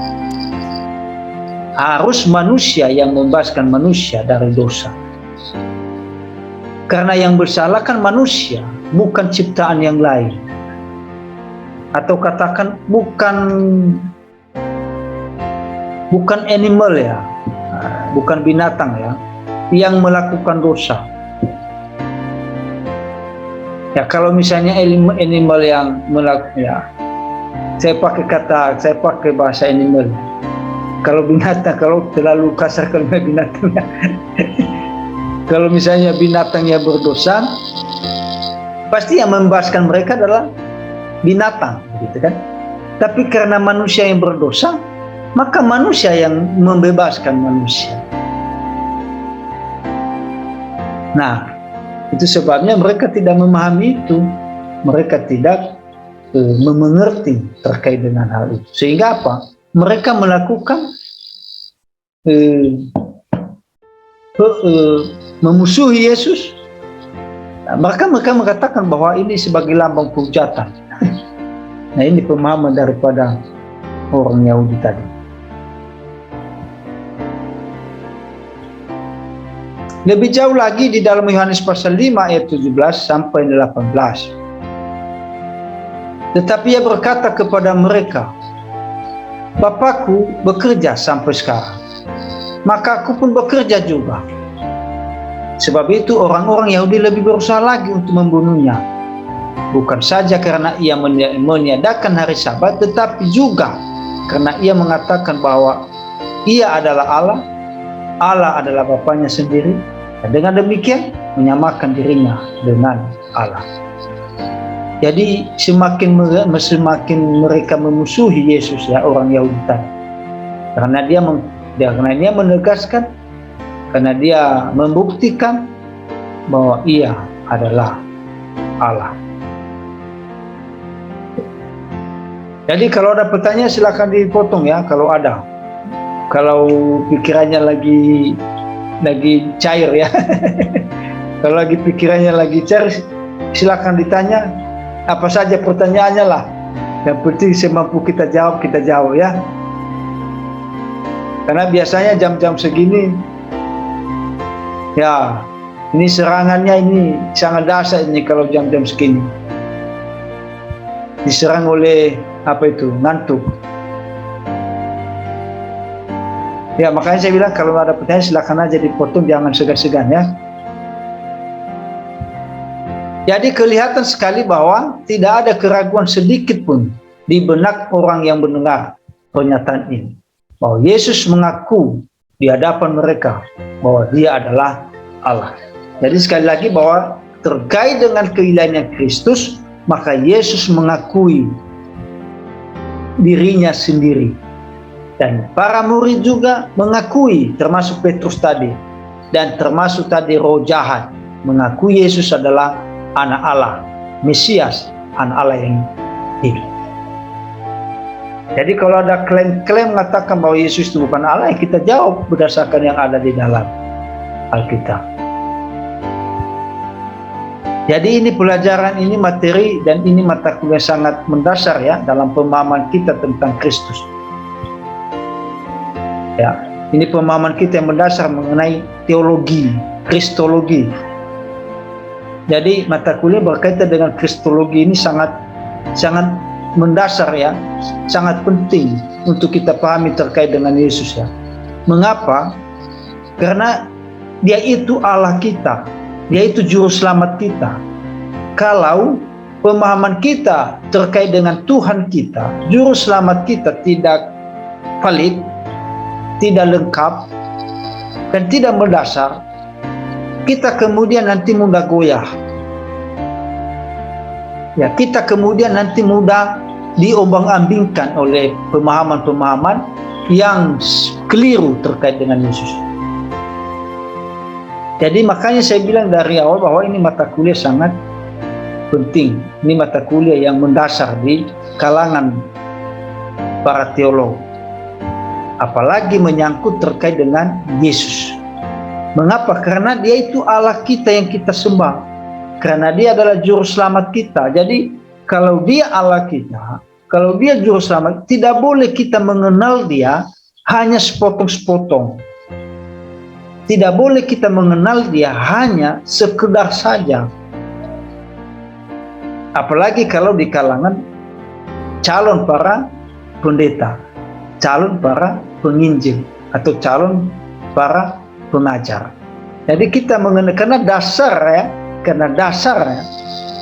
Harus manusia yang membebaskan manusia dari dosa. Karena yang bersalah kan manusia, bukan ciptaan yang lain. Atau katakan bukan animal ya, bukan binatang ya, yang melakukan dosa. Ya kalau misalnya animal yang melakukan, ya saya pakai bahasa animal. Kalau binatang, kalau terlalu kasar kalau binatang ya. Kalau misalnya binatang yang berdosa, pasti yang membebaskan mereka adalah binatang, gitu kan? Tapi karena manusia yang berdosa, maka manusia yang membebaskan manusia. Nah, itu sebabnya mereka tidak memahami itu. Mereka tidak mengerti terkait dengan hal itu. Sehingga apa? Mereka melakukan memusuhi Yesus. Nah, mereka mengatakan bahwa ini sebagai lambang penghujatan. Nah, ini pemahaman daripada orang Yahudi tadi. Lebih jauh lagi di dalam Yohanes pasal 5 ayat 17 sampai 18. Tetapi ia berkata kepada mereka, Bapakku bekerja sampai sekarang, maka aku pun bekerja juga. Sebab itu orang-orang Yahudi lebih berusaha lagi untuk membunuhnya. Bukan saja karena ia meniadakan hari Sabat, tetapi juga karena ia mengatakan bahwa ia adalah Allah, Allah adalah Bapanya sendiri, dan dengan demikian menyamakan dirinya dengan Allah. Jadi semakin mereka memusuhi Yesus ya, orang Yahudi tadi, karena dia menegaskan, karena dia membuktikan bahwa ia adalah Allah. Jadi kalau ada pertanyaan silakan dipotong ya, kalau ada. Kalau pikirannya lagi cair ya. Kalau lagi pikirannya lagi cair, silakan ditanya apa saja pertanyaannya lah. Yang penting semampu kita jawab ya. Karena biasanya jam-jam segini ya, ini serangannya ini sangat dahsyat ini kalau jam-jam segini. Diserang oleh ngantuk. Ya, makanya saya bilang kalau ada pertanyaan silakan aja dipotong, jangan segan-segan ya. Jadi kelihatan sekali bahwa tidak ada keraguan sedikit pun di benak orang yang mendengar pernyataan ini, bahwa Yesus mengaku di hadapan mereka bahwa dia adalah Allah. Jadi sekali lagi bahwa terkait dengan keilahian Kristus, maka Yesus mengakui dirinya sendiri. Dan para murid juga mengakui, termasuk Petrus tadi, dan termasuk tadi roh jahat, mengakui Yesus adalah anak Allah, Mesias, anak Allah yang hidup. Jadi kalau ada klaim-klaim mengatakan bahwa Yesus itu bukan Allah, kita jawab berdasarkan yang ada di dalam Alkitab. Jadi ini pelajaran, ini materi, dan ini mata kuliah sangat mendasar ya dalam pemahaman kita tentang Kristus. Ya, ini pemahaman kita yang mendasar mengenai teologi, kristologi. Jadi mata kuliah berkaitan dengan kristologi ini sangat mendasar ya, sangat penting untuk kita pahami terkait dengan Yesus ya. Mengapa? Karena dia itu Allah kita, dia itu juru selamat kita. Kalau pemahaman kita terkait dengan Tuhan kita, juru selamat kita tidak valid, tidak lengkap, dan tidak mendasar, kita kemudian nanti mudah goyah. Ya, kita kemudian nanti mudah diombang-ambingkan oleh pemahaman-pemahaman yang keliru terkait dengan Yesus. Jadi makanya saya bilang dari awal bahwa ini mata kuliah sangat penting. Ini mata kuliah yang mendasar di kalangan para teolog. Apalagi menyangkut terkait dengan Yesus. Mengapa? Karena dia itu Allah kita yang kita sembah. Karena dia adalah juru selamat kita. Jadi kalau dia Allah kita, kalau dia juru selamat, tidak boleh kita mengenal dia hanya sepotong-sepotong. Tidak boleh kita mengenal dia hanya sekedar saja. Apalagi kalau di kalangan calon para pendeta, calon para penginjil, atau calon para pengajar. Jadi kita mengenal, karena dasarnya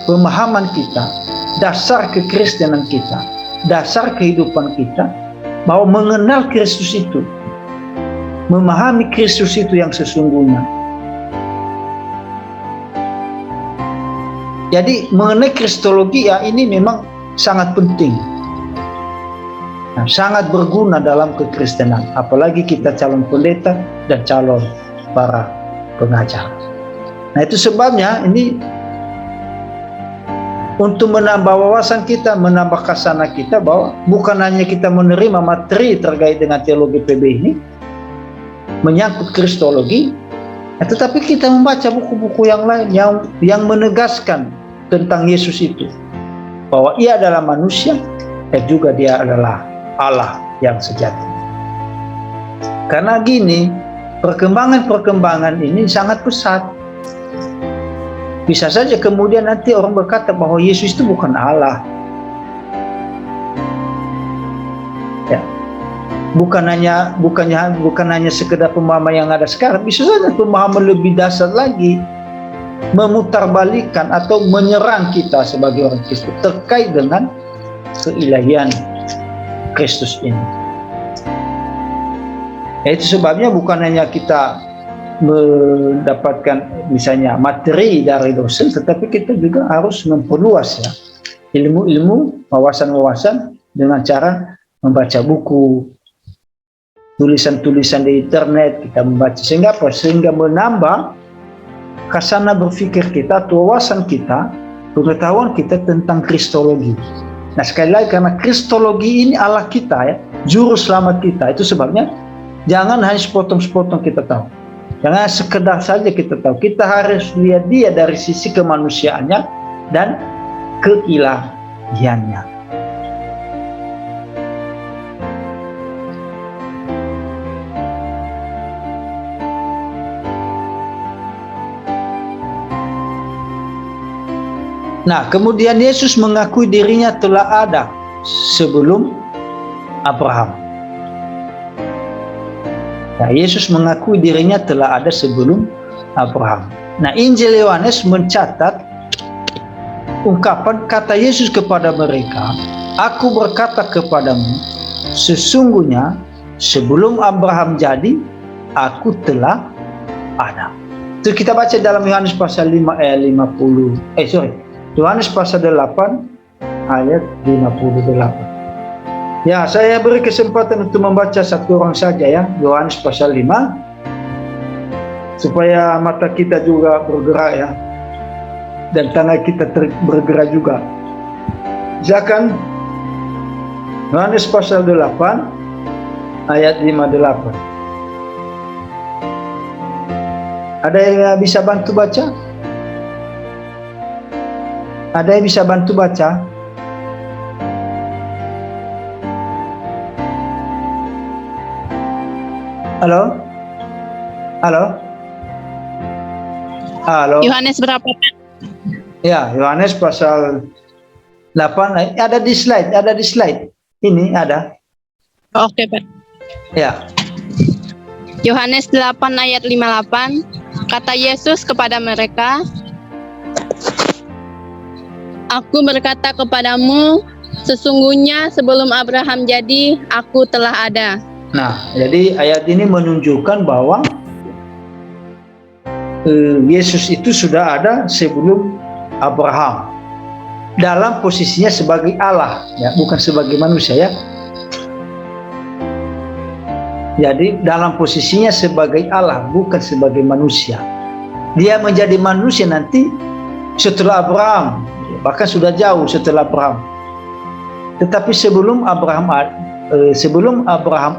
pemahaman kita, dasar kekristenan kita, dasar kehidupan kita, bahwa mengenal Kristus itu, memahami Kristus itu yang sesungguhnya. Jadi mengenai kristologi ya, ini memang sangat penting, sangat berguna dalam kekristenan, apalagi kita calon pendeta dan calon para pengajar. Nah, itu sebabnya ini untuk menambah wawasan kita, menambah kasana kita, bahwa bukan hanya kita menerima materi terkait dengan teologi PB ini menyangkut kristologi, tetapi kita membaca buku-buku yang lain yang menegaskan tentang Yesus itu, bahwa ia adalah manusia dan juga dia adalah Allah yang sejati. Karena gini, perkembangan ini sangat pesat. Bisa saja kemudian nanti orang berkata bahwa Yesus itu bukan Allah. Ya. Bukan hanya sekedar pemahaman yang ada sekarang, bisa saja pemahaman lebih dasar lagi memutarbalikkan atau menyerang kita sebagai orang Kristen terkait dengan keilahian Kristus ini. Itu sebabnya bukan hanya kita mendapatkan misalnya materi dari dosen, tetapi kita juga harus memperluas ya ilmu-ilmu, wawasan-wawasan dengan cara membaca buku, tulisan-tulisan di internet kita membaca, sehingga apa? Sehingga menambah kasana berpikir kita, wawasan kita, pengetahuan kita tentang kristologi. Nah, sekali lagi, karena kristologi ini Allah kita ya, juru selamat kita. Itu sebabnya jangan hanya sepotong-sepotong kita tahu. Jangan sekedar saja kita tahu. Kita harus lihat dia dari sisi kemanusiaannya dan keilahiannya. Nah, kemudian Yesus mengakui dirinya telah ada sebelum Abraham. Nah, Yesus mengakui dirinya telah ada sebelum Abraham. Nah, Injil Yohanes mencatat ungkapan kata Yesus kepada mereka, "Aku berkata kepadamu, sesungguhnya sebelum Abraham jadi, aku telah ada." Itu kita baca dalam Yohanes pasal 5 ayat 50. Yohanes pasal 8 ayat 58. Ya, saya beri kesempatan untuk membaca satu orang saja ya, Yohanes pasal 5, supaya mata kita juga bergerak ya, dan tangan kita bergerak juga. Silakan, Yohanes pasal 8 ayat 58. Ada yang bisa bantu baca? Ada yang bisa bantu baca? Halo? Halo? Halo? Yohanes berapa? Ya, Yohanes pasal 8, ada di slide. Ini ada. Oke, Pak. Ya. Yohanes 8 ayat 58, kata Yesus kepada mereka, "Aku berkata kepadamu, sesungguhnya sebelum Abraham jadi, aku telah ada." Nah, jadi ayat ini menunjukkan bahwa Yesus itu sudah ada sebelum Abraham, dalam posisinya sebagai Allah, ya, bukan sebagai manusia, ya. Jadi dalam posisinya sebagai Allah, bukan sebagai manusia. Dia menjadi manusia nanti setelah Abraham, bahkan sudah jauh setelah Abraham. Tetapi sebelum Abraham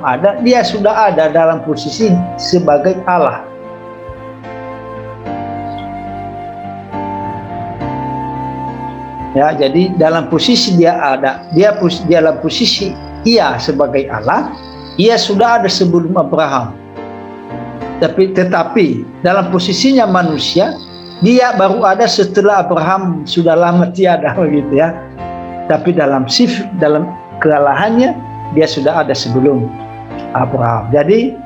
ada, dia sudah ada dalam posisi sebagai Allah. Ya, jadi dalam posisi dia ada, dalam posisi ia sebagai Allah, ia sudah ada sebelum Abraham. Tetapi dalam posisinya manusia, dia baru ada setelah Abraham sudah lama tiada, begitu ya. Tapi dalam kealahannya, dia sudah ada sebelum Abraham. Jadi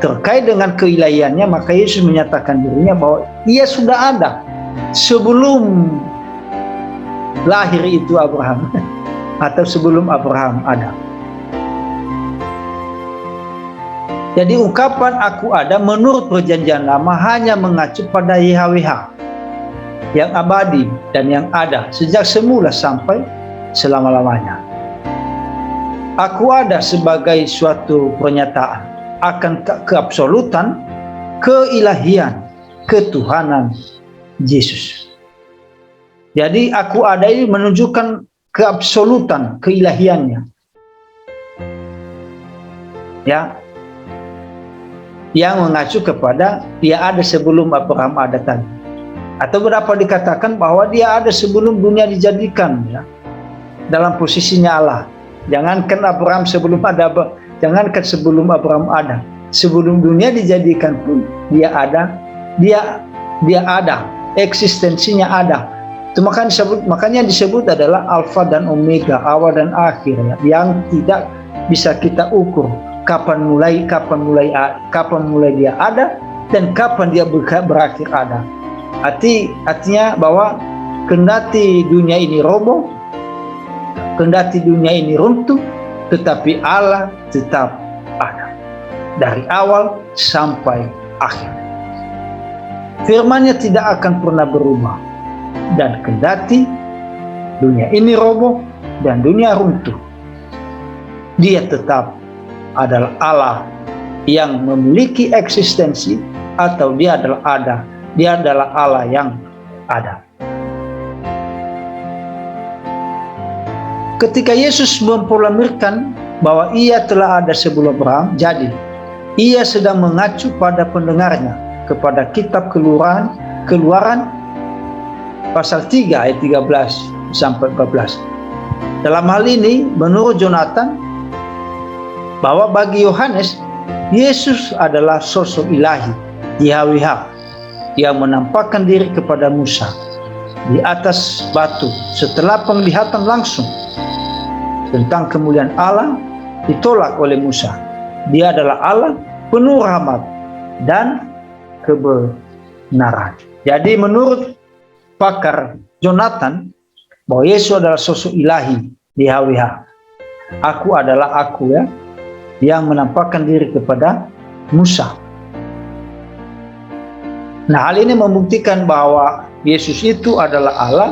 terkait dengan keilahiannya, maka Yesus menyatakan dirinya bahwa ia sudah ada sebelum lahir itu Abraham atau sebelum Abraham ada. Jadi ungkapan aku ada menurut perjanjian lama hanya mengacu pada YHWH yang abadi dan yang ada sejak semula sampai selama-lamanya. Aku ada sebagai suatu pernyataan akan keabsolutan, keilahian, ketuhanan Yesus. Jadi aku ada ini menunjukkan keabsolutan, keilahiannya. Ya, yang mengacu kepada dia ada sebelum Abraham ada tadi. Atau berapa dikatakan bahwa dia ada sebelum dunia dijadikan, ya, dalam posisinya Allah. Jangankan Abraham sebelum ada, jangankan sebelum Abraham ada, sebelum dunia dijadikan pun dia ada, dia ada, eksistensinya ada. Itu makanya disebut adalah Alfa dan Omega, awal dan akhir, ya, yang tidak bisa kita ukur. Kapan mulai dia ada dan kapan dia berakhir ada. Artinya bahwa kendati dunia ini roboh, kendati dunia ini runtuh, tetapi Allah tetap ada dari awal sampai akhir. Firman-Nya tidak akan pernah berubah, dan kendati dunia ini roboh dan dunia runtuh, dia tetap adalah Allah yang memiliki eksistensi, atau dia adalah Allah yang ada. Ketika Yesus memproklamirkan bahwa ia telah ada sebelum Abraham, jadi ia sedang mengacu pada pendengarnya kepada kitab Keluaran pasal 3 ayat 13 sampai 14. Dalam hal ini menurut Jonathan, bahwa bagi Yohanes, Yesus adalah sosok ilahi, YHWH, yang menampakkan diri kepada Musa di atas batu setelah penglihatan langsung tentang kemuliaan Allah ditolak oleh Musa. Dia adalah Allah penuh rahmat dan kebenaran. Jadi menurut pakar Jonathan, bahwa Yesus adalah sosok ilahi, YHWH. Aku adalah aku, ya, yang menampakkan diri kepada Musa. Nah, hal ini membuktikan bahwa Yesus itu adalah Allah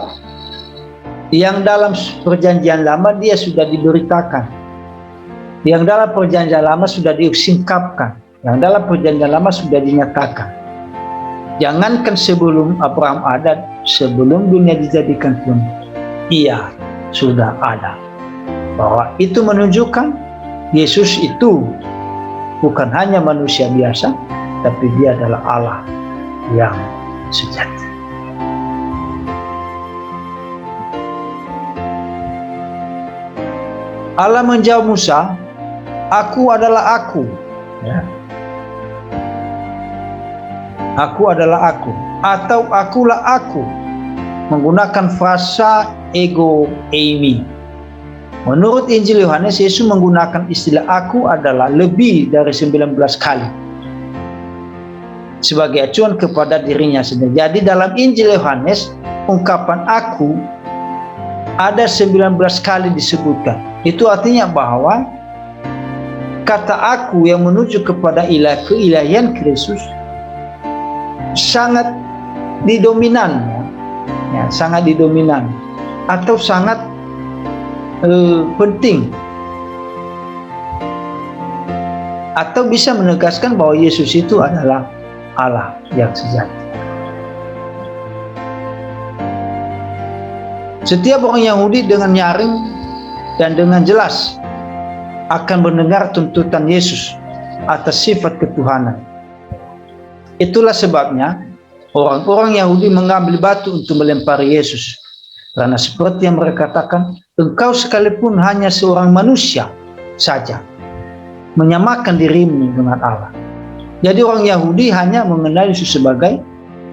yang dalam perjanjian lama dia sudah diberitakan, yang dalam perjanjian lama sudah disingkapkan, yang dalam perjanjian lama sudah dinyatakan. Jangankan sebelum Abraham ada, sebelum dunia dijadikan pun ia sudah ada. Bahwa itu menunjukkan Yesus itu bukan hanya manusia biasa, tapi dia adalah Allah yang sejati. Allah menjawab Musa, aku adalah aku, ya. Aku adalah aku, atau akulah aku, menggunakan frasa ego eimi. Menurut Injil Yohanes, Yesus menggunakan istilah aku adalah lebih dari 19 kali sebagai acuan kepada dirinya sendiri. Jadi dalam Injil Yohanes, ungkapan aku ada 19 kali disebutkan. Itu artinya bahwa kata aku yang menuju kepada keilahian Kristus sangat didominan, ya, sangat didominan atau sangat penting, atau bisa menegaskan bahwa Yesus itu adalah Allah yang sejati. Setiap orang Yahudi dengan nyaring dan dengan jelas akan mendengar tuntutan Yesus atas sifat ketuhanan. Itulah sebabnya orang-orang Yahudi mengambil batu untuk melempari Yesus. Karena seperti yang mereka katakan, engkau sekalipun hanya seorang manusia saja, menyamakan dirimu dengan Allah. Jadi orang Yahudi hanya mengenal Yesus sebagai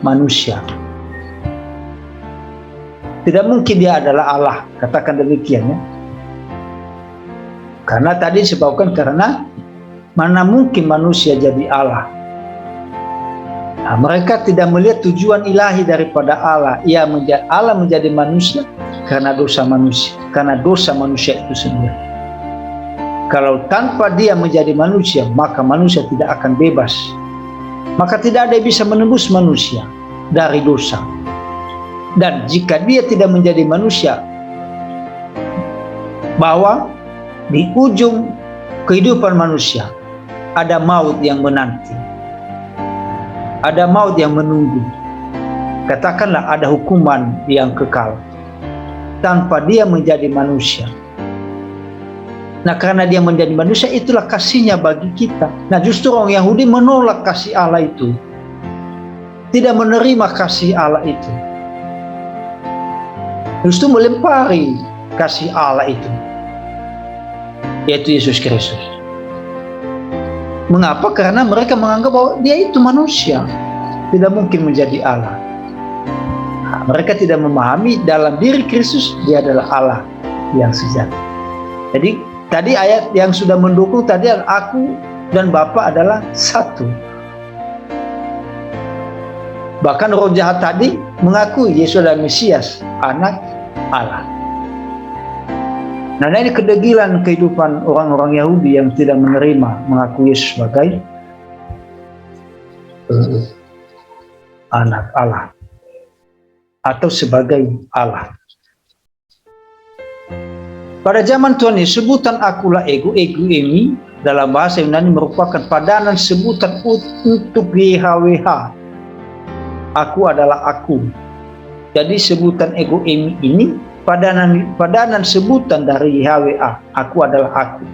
manusia. Tidak mungkin dia adalah Allah, katakan demikian ya. Karena tadi disebabkan karena mana mungkin manusia jadi Allah. Nah, mereka tidak melihat tujuan ilahi daripada Allah. Allah menjadi manusia karena dosa manusia, karena dosa manusia itu sendiri. Kalau tanpa dia menjadi manusia, maka manusia tidak akan bebas. Maka tidak ada yang bisa menembus manusia dari dosa. Dan jika dia tidak menjadi manusia, bahwa di ujung kehidupan manusia ada maut yang menanti, ada maut yang menunggu. Katakanlah ada hukuman yang kekal tanpa dia menjadi manusia. Nah, karena dia menjadi manusia, itulah kasihnya bagi kita. Nah, justru orang Yahudi menolak kasih Allah itu, tidak menerima kasih Allah itu, justru melempari kasih Allah itu, yaitu Yesus Kristus. Mengapa? Karena mereka menganggap bahwa dia itu manusia, tidak mungkin menjadi Allah. Nah, mereka tidak memahami dalam diri Kristus dia adalah Allah yang sejati. Jadi tadi ayat yang sudah mendukung tadi, aku dan Bapa adalah satu. Bahkan roh jahat tadi mengakui Yesus adalah Mesias, anak Allah. Nah, ini kedegilan kehidupan orang-orang Yahudi yang tidak menerima mengakui Yesus sebagai anak Allah atau sebagai Allah. Pada zaman Tuhan Yesus, sebutan akulah ego ini dalam bahasa Yunani merupakan padanan sebutan untuk YHWH. Aku adalah aku. Jadi sebutan ego ini padanan sebutan dari YHWH. Aku adalah aku.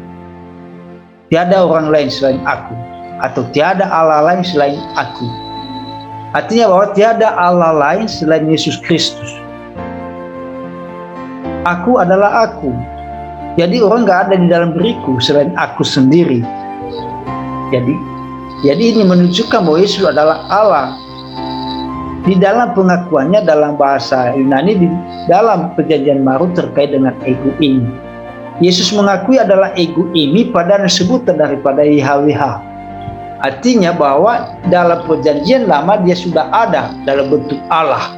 Tiada orang lain selain aku, atau tiada Allah lain selain aku. Artinya bahwa tiada Allah lain selain Yesus Kristus. Aku adalah aku. Jadi orang nggak ada di dalam diriku selain aku sendiri. Jadi ini menunjukkan bahwa Yesus adalah Allah. Di dalam pengakuannya dalam bahasa Yunani, di dalam perjanjian baru terkait dengan ego ini, Yesus mengakui adalah ego ini pada sebutan daripada YHWH. Artinya bahwa dalam perjanjian lama dia sudah ada dalam bentuk Allah.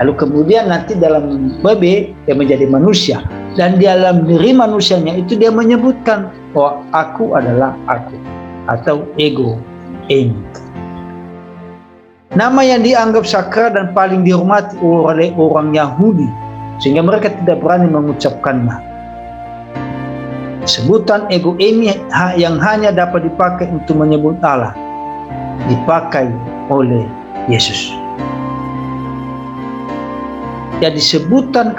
Lalu kemudian nanti dalam BB dia menjadi manusia, dan di dalam diri manusianya itu dia menyebutkan bahwa aku adalah aku, atau ego ini. Nama yang dianggap sakral dan paling dihormati oleh orang Yahudi, sehingga mereka tidak berani mengucapkannya. Sebutan ego ini yang hanya dapat dipakai untuk menyebut Allah, dipakai oleh Yesus. Jadi sebutan,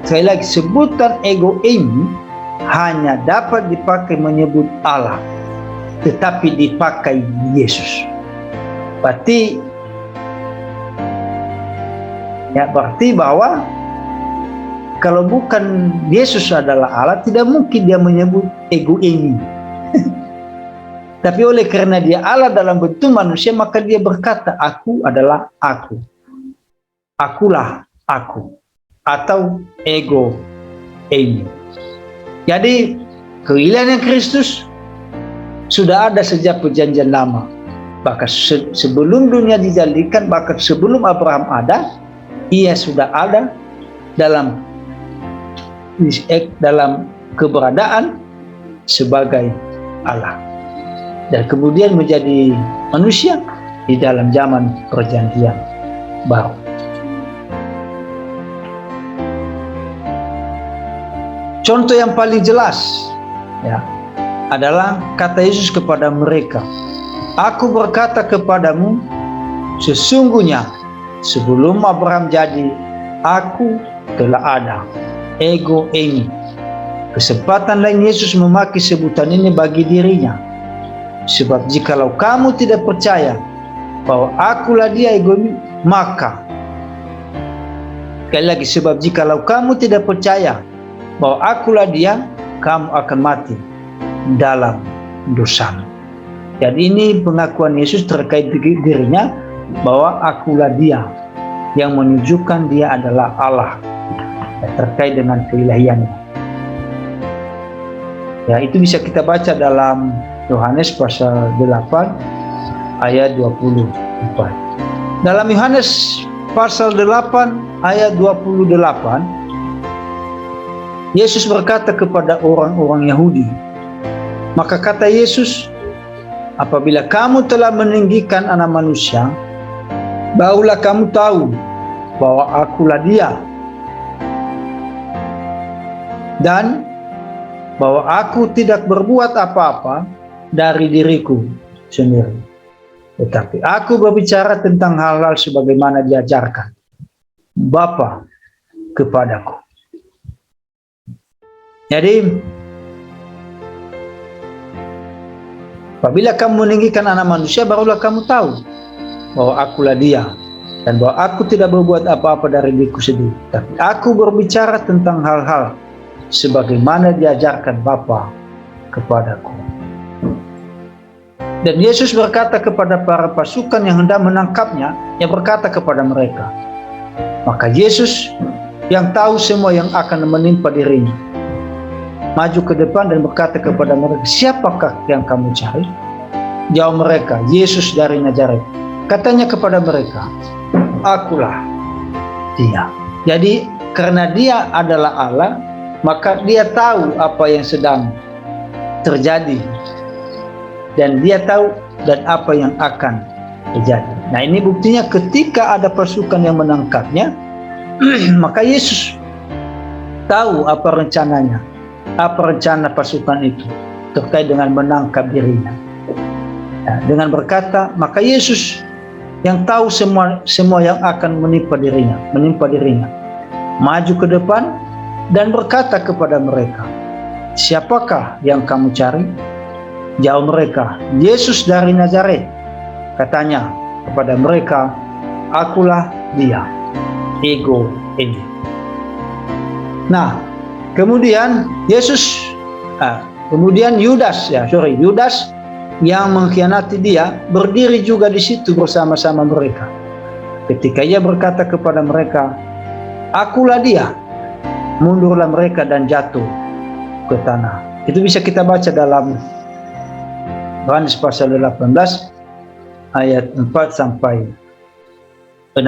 sekali lagi, sebutan ego ini hanya dapat dipakai menyebut Allah, tetapi dipakai Yesus. Berarti bahwa kalau bukan Yesus adalah Allah, tidak mungkin dia menyebut ego ini. Tapi oleh karena dia Allah dalam bentuk manusia, maka dia berkata, aku adalah aku. Akulah aku. Atau ego ini. Jadi keilahian Kristus sudah ada sejak perjanjian lama. Bahkan sebelum dunia dijadikan, bahkan sebelum Abraham ada, ia sudah ada dalam keberadaan sebagai Allah. Dan kemudian menjadi manusia, di dalam zaman perjanjian baru. Contoh yang paling jelas ya adalah kata Yesus kepada mereka, "Aku berkata kepadamu, sesungguhnya sebelum Abraham jadi, aku telah ada." Ego eimi. Kesempatan lain Yesus memakai sebutan ini bagi dirinya. Sebab jikalau kamu tidak percaya bahwa akulah dia ego eimi, maka sekali lagi, sebab jikalau kamu tidak percaya bahwa akulah dia, kamu akan mati dalam dosamu. Jadi ini pengakuan Yesus terkait dirinya bahwa akulah dia, yang menunjukkan dia adalah Allah, terkait dengan keilahiannya. Ya, itu bisa kita baca dalam Yohanes pasal 8 ayat 24. Dalam Yohanes pasal 8 ayat 28, Yesus berkata kepada orang-orang Yahudi, maka kata Yesus, apabila kamu telah meninggikan Anak Manusia, barulah kamu tahu bahwa akulah dia, dan bahwa aku tidak berbuat apa-apa dari diriku sendiri, tetapi aku berbicara tentang hal-hal sebagaimana diajarkan Bapa kepadaku. Jadi apabila kamu meninggikan Anak Manusia, barulah kamu tahu bahwa akulah dia, dan bahwa aku tidak berbuat apa-apa dari diriku sendiri, tapi aku berbicara tentang hal-hal sebagaimana diajarkan Bapa kepadaku. Dan Yesus berkata kepada para pasukan yang hendak menangkapnya, yang berkata kepada mereka, maka Yesus yang tahu semua yang akan menimpa dirinya, maju ke depan dan berkata kepada mereka, siapakah yang kamu cari? Jawab mereka, Yesus dari Nazaret. Katanya kepada mereka, akulah dia. Jadi karena dia adalah Allah, maka dia tahu apa yang sedang terjadi, dan dia tahu dan apa yang akan terjadi. Nah, ini buktinya ketika ada pasukan yang menangkapnya, maka Yesus tahu apa rencananya, apa rencana pasukan itu terkait dengan menangkap dirinya. Nah, dengan berkata, maka Yesus yang tahu semua yang akan menimpa dirinya, maju ke depan dan berkata kepada mereka, siapakah yang kamu cari? Jawab mereka, Yesus dari Nazaret. Katanya kepada mereka, akulah dia. Ego ini. Nah, kemudian Yudas yang mengkhianati dia berdiri juga di situ bersama-sama mereka. Ketika ia berkata kepada mereka, akulah dia, mundurlah mereka dan jatuh ke tanah. Itu bisa kita baca dalam Yohanes pasal 18 ayat 4 sampai 6.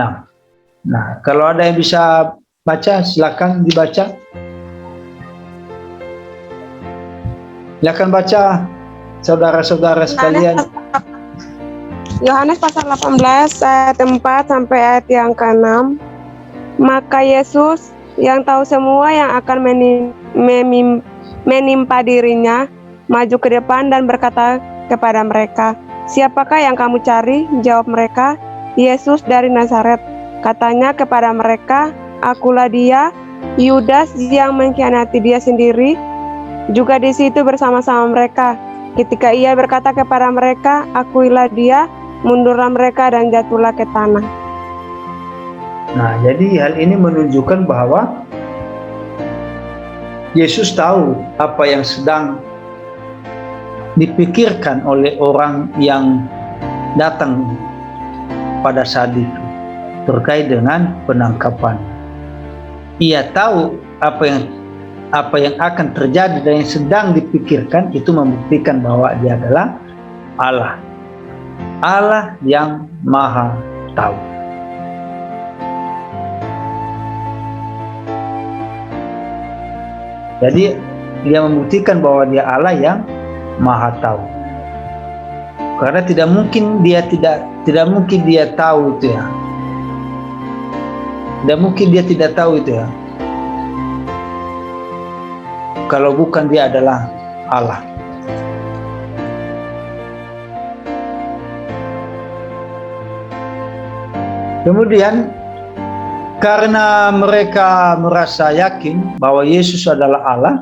Nah, kalau ada yang bisa baca, silakan dibaca. Silakan baca, saudara-saudara sekalian. Yohanes pasal 18 ayat 4 sampai ayat yang ke-6. Maka Yesus yang tahu semua yang akan menimpa dirinya, maju ke depan dan berkata kepada mereka, siapakah yang kamu cari? Jawab mereka, Yesus dari Nazaret. Katanya kepada mereka, akulah dia. Yudas yang mengkhianati dia sendiri juga di situ bersama-sama mereka. Ketika ia berkata kepada mereka, akulah dia, mundurlah mereka dan jatuhlah ke tanah. Nah, jadi hal ini menunjukkan bahwa Yesus tahu apa yang sedang dipikirkan oleh orang yang datang pada saat itu terkait dengan penangkapan. Ia tahu apa yang akan terjadi dan yang sedang dipikirkan. Itu membuktikan bahwa dia adalah Allah yang Maha Tahu. Jadi dia membuktikan bahwa dia Allah yang Maha Tahu. Karena tidak mungkin dia tahu itu ya. Tidak mungkin dia tidak tahu itu ya. Kalau bukan dia adalah Allah. Kemudian karena mereka merasa yakin bahwa Yesus adalah Allah,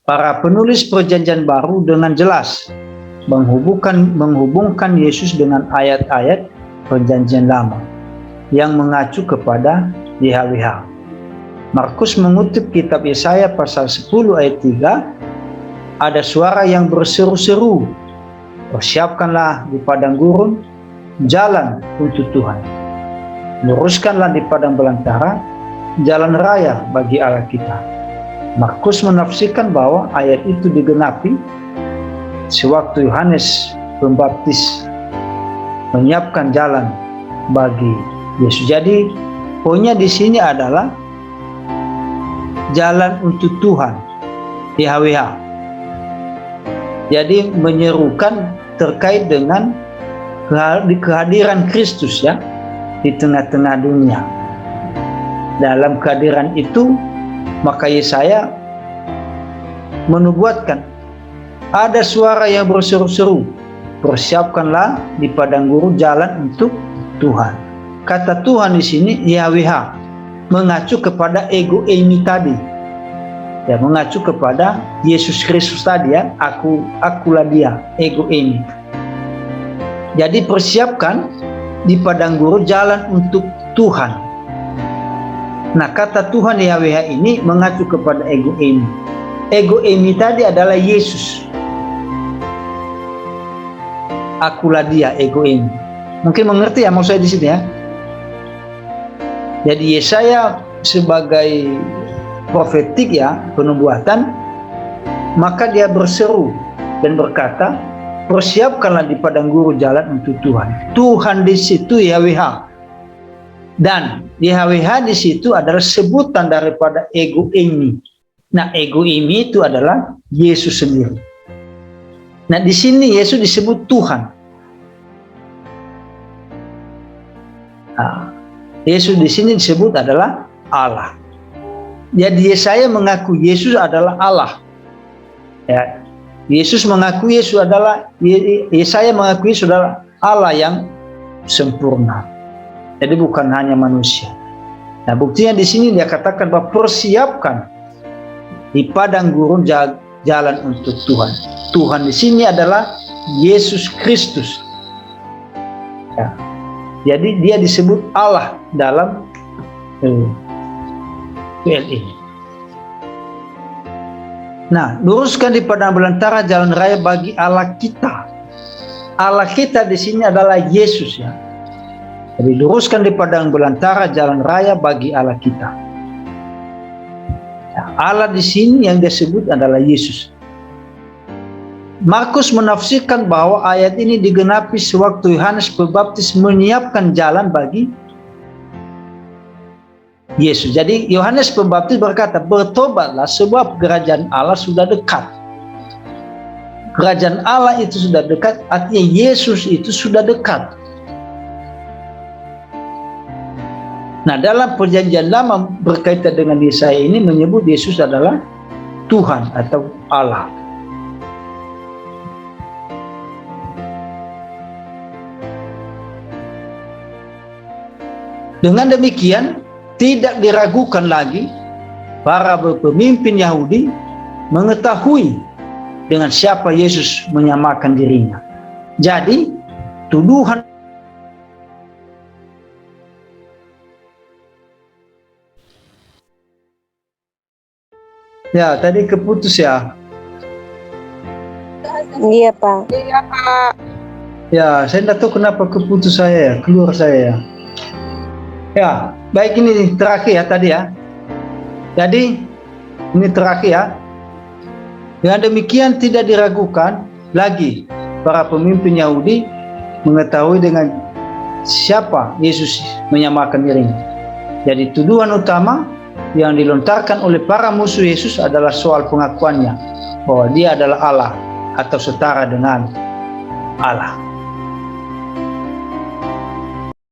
para penulis Perjanjian Baru dengan jelas menghubungkan Yesus dengan ayat-ayat Perjanjian Lama yang mengacu kepada YHWH. Markus mengutip kitab Yesaya pasal 10 ayat 3, ada suara yang berseru-seru, persiapkanlah di padang gurun jalan untuk Tuhan, luruskanlah di padang belantara jalan raya bagi Allah kita. Markus menafsirkan bahwa ayat itu digenapi sewaktu Yohanes Pembaptis menyiapkan jalan bagi Yesus. Jadi poinnya di sini adalah jalan untuk Tuhan, YHWH. Jadi menyerukan terkait dengan kehadiran Kristus ya di tengah-tengah dunia. Dalam kehadiran itu maka Yesaya menubuatkan ada suara yang berseru-seru, persiapkanlah di padang gurun jalan untuk Tuhan. Kata Tuhan di sini YHWH mengacu kepada ego eimi tadi, ya, mengacu kepada Yesus Kristus tadi ya, akulah dia, ego eimi. Jadi persiapkan di padang gurun jalan untuk Tuhan. Nah, kata Tuhan YHWH ini mengacu kepada ego eimi. Ego eimi tadi adalah Yesus. Akulah dia, ego eimi. Mungkin mengerti ya maksud saya di sini ya. Jadi Yesaya sebagai profetik ya, penubuatan, maka dia berseru dan berkata, persiapkanlah di padang gurun jalan untuk Tuhan. Tuhan di situ YHWH. Dan YHWH di situ adalah sebutan daripada ego eimi. Nah, ego eimi itu adalah Yesus sendiri. Nah, di sini Yesus disebut Tuhan. Nah, Yesus di sini disebut adalah Allah. Jadi Yesaya mengaku Yesus adalah Allah. Ya, Yesus mengaku Yesus adalah, Yesaya mengaku Yesus adalah Allah yang sempurna. Jadi bukan hanya manusia. Nah, buktinya di sini dia katakan bahwa persiapkan di padang gurun jalan untuk Tuhan. Tuhan di sini adalah Yesus Kristus. Ya. Jadi dia disebut Allah dalam PL ini. Nah, luruskan di padang belantara jalan raya bagi Allah kita. Allah kita di sini adalah Yesus ya. Jadi luruskan di padang belantara jalan raya bagi Allah kita. Ya, Allah di sini yang disebut adalah Yesus. Markus menafsirkan bahwa ayat ini digenapi sewaktu Yohanes Pembaptis menyiapkan jalan bagi Yesus. Jadi Yohanes Pembaptis berkata, bertobatlah sebab kerajaan Allah sudah dekat. Kerajaan Allah itu sudah dekat, artinya Yesus itu sudah dekat. Nah, dalam Perjanjian Lama berkaitan dengan Yesaya ini menyebut Yesus adalah Tuhan atau Allah. Dengan demikian, tidak diragukan lagi para pemimpin Yahudi mengetahui dengan siapa Yesus menyamakan dirinya. Jadi, tuduhan ya, tadi keputus ya. Iya, Pak. Ya, saya tidak tahu kenapa keputus saya ya, keluar saya ya. Ya, baik, ini terakhir ya tadi ya. Jadi ini terakhir ya. Dengan demikian tidak diragukan lagi para pemimpin Yahudi mengetahui dengan siapa Yesus menyamakan dirinya. Jadi tuduhan utama yang dilontarkan oleh para musuh Yesus adalah soal pengakuannya bahwa dia adalah Allah atau setara dengan Allah.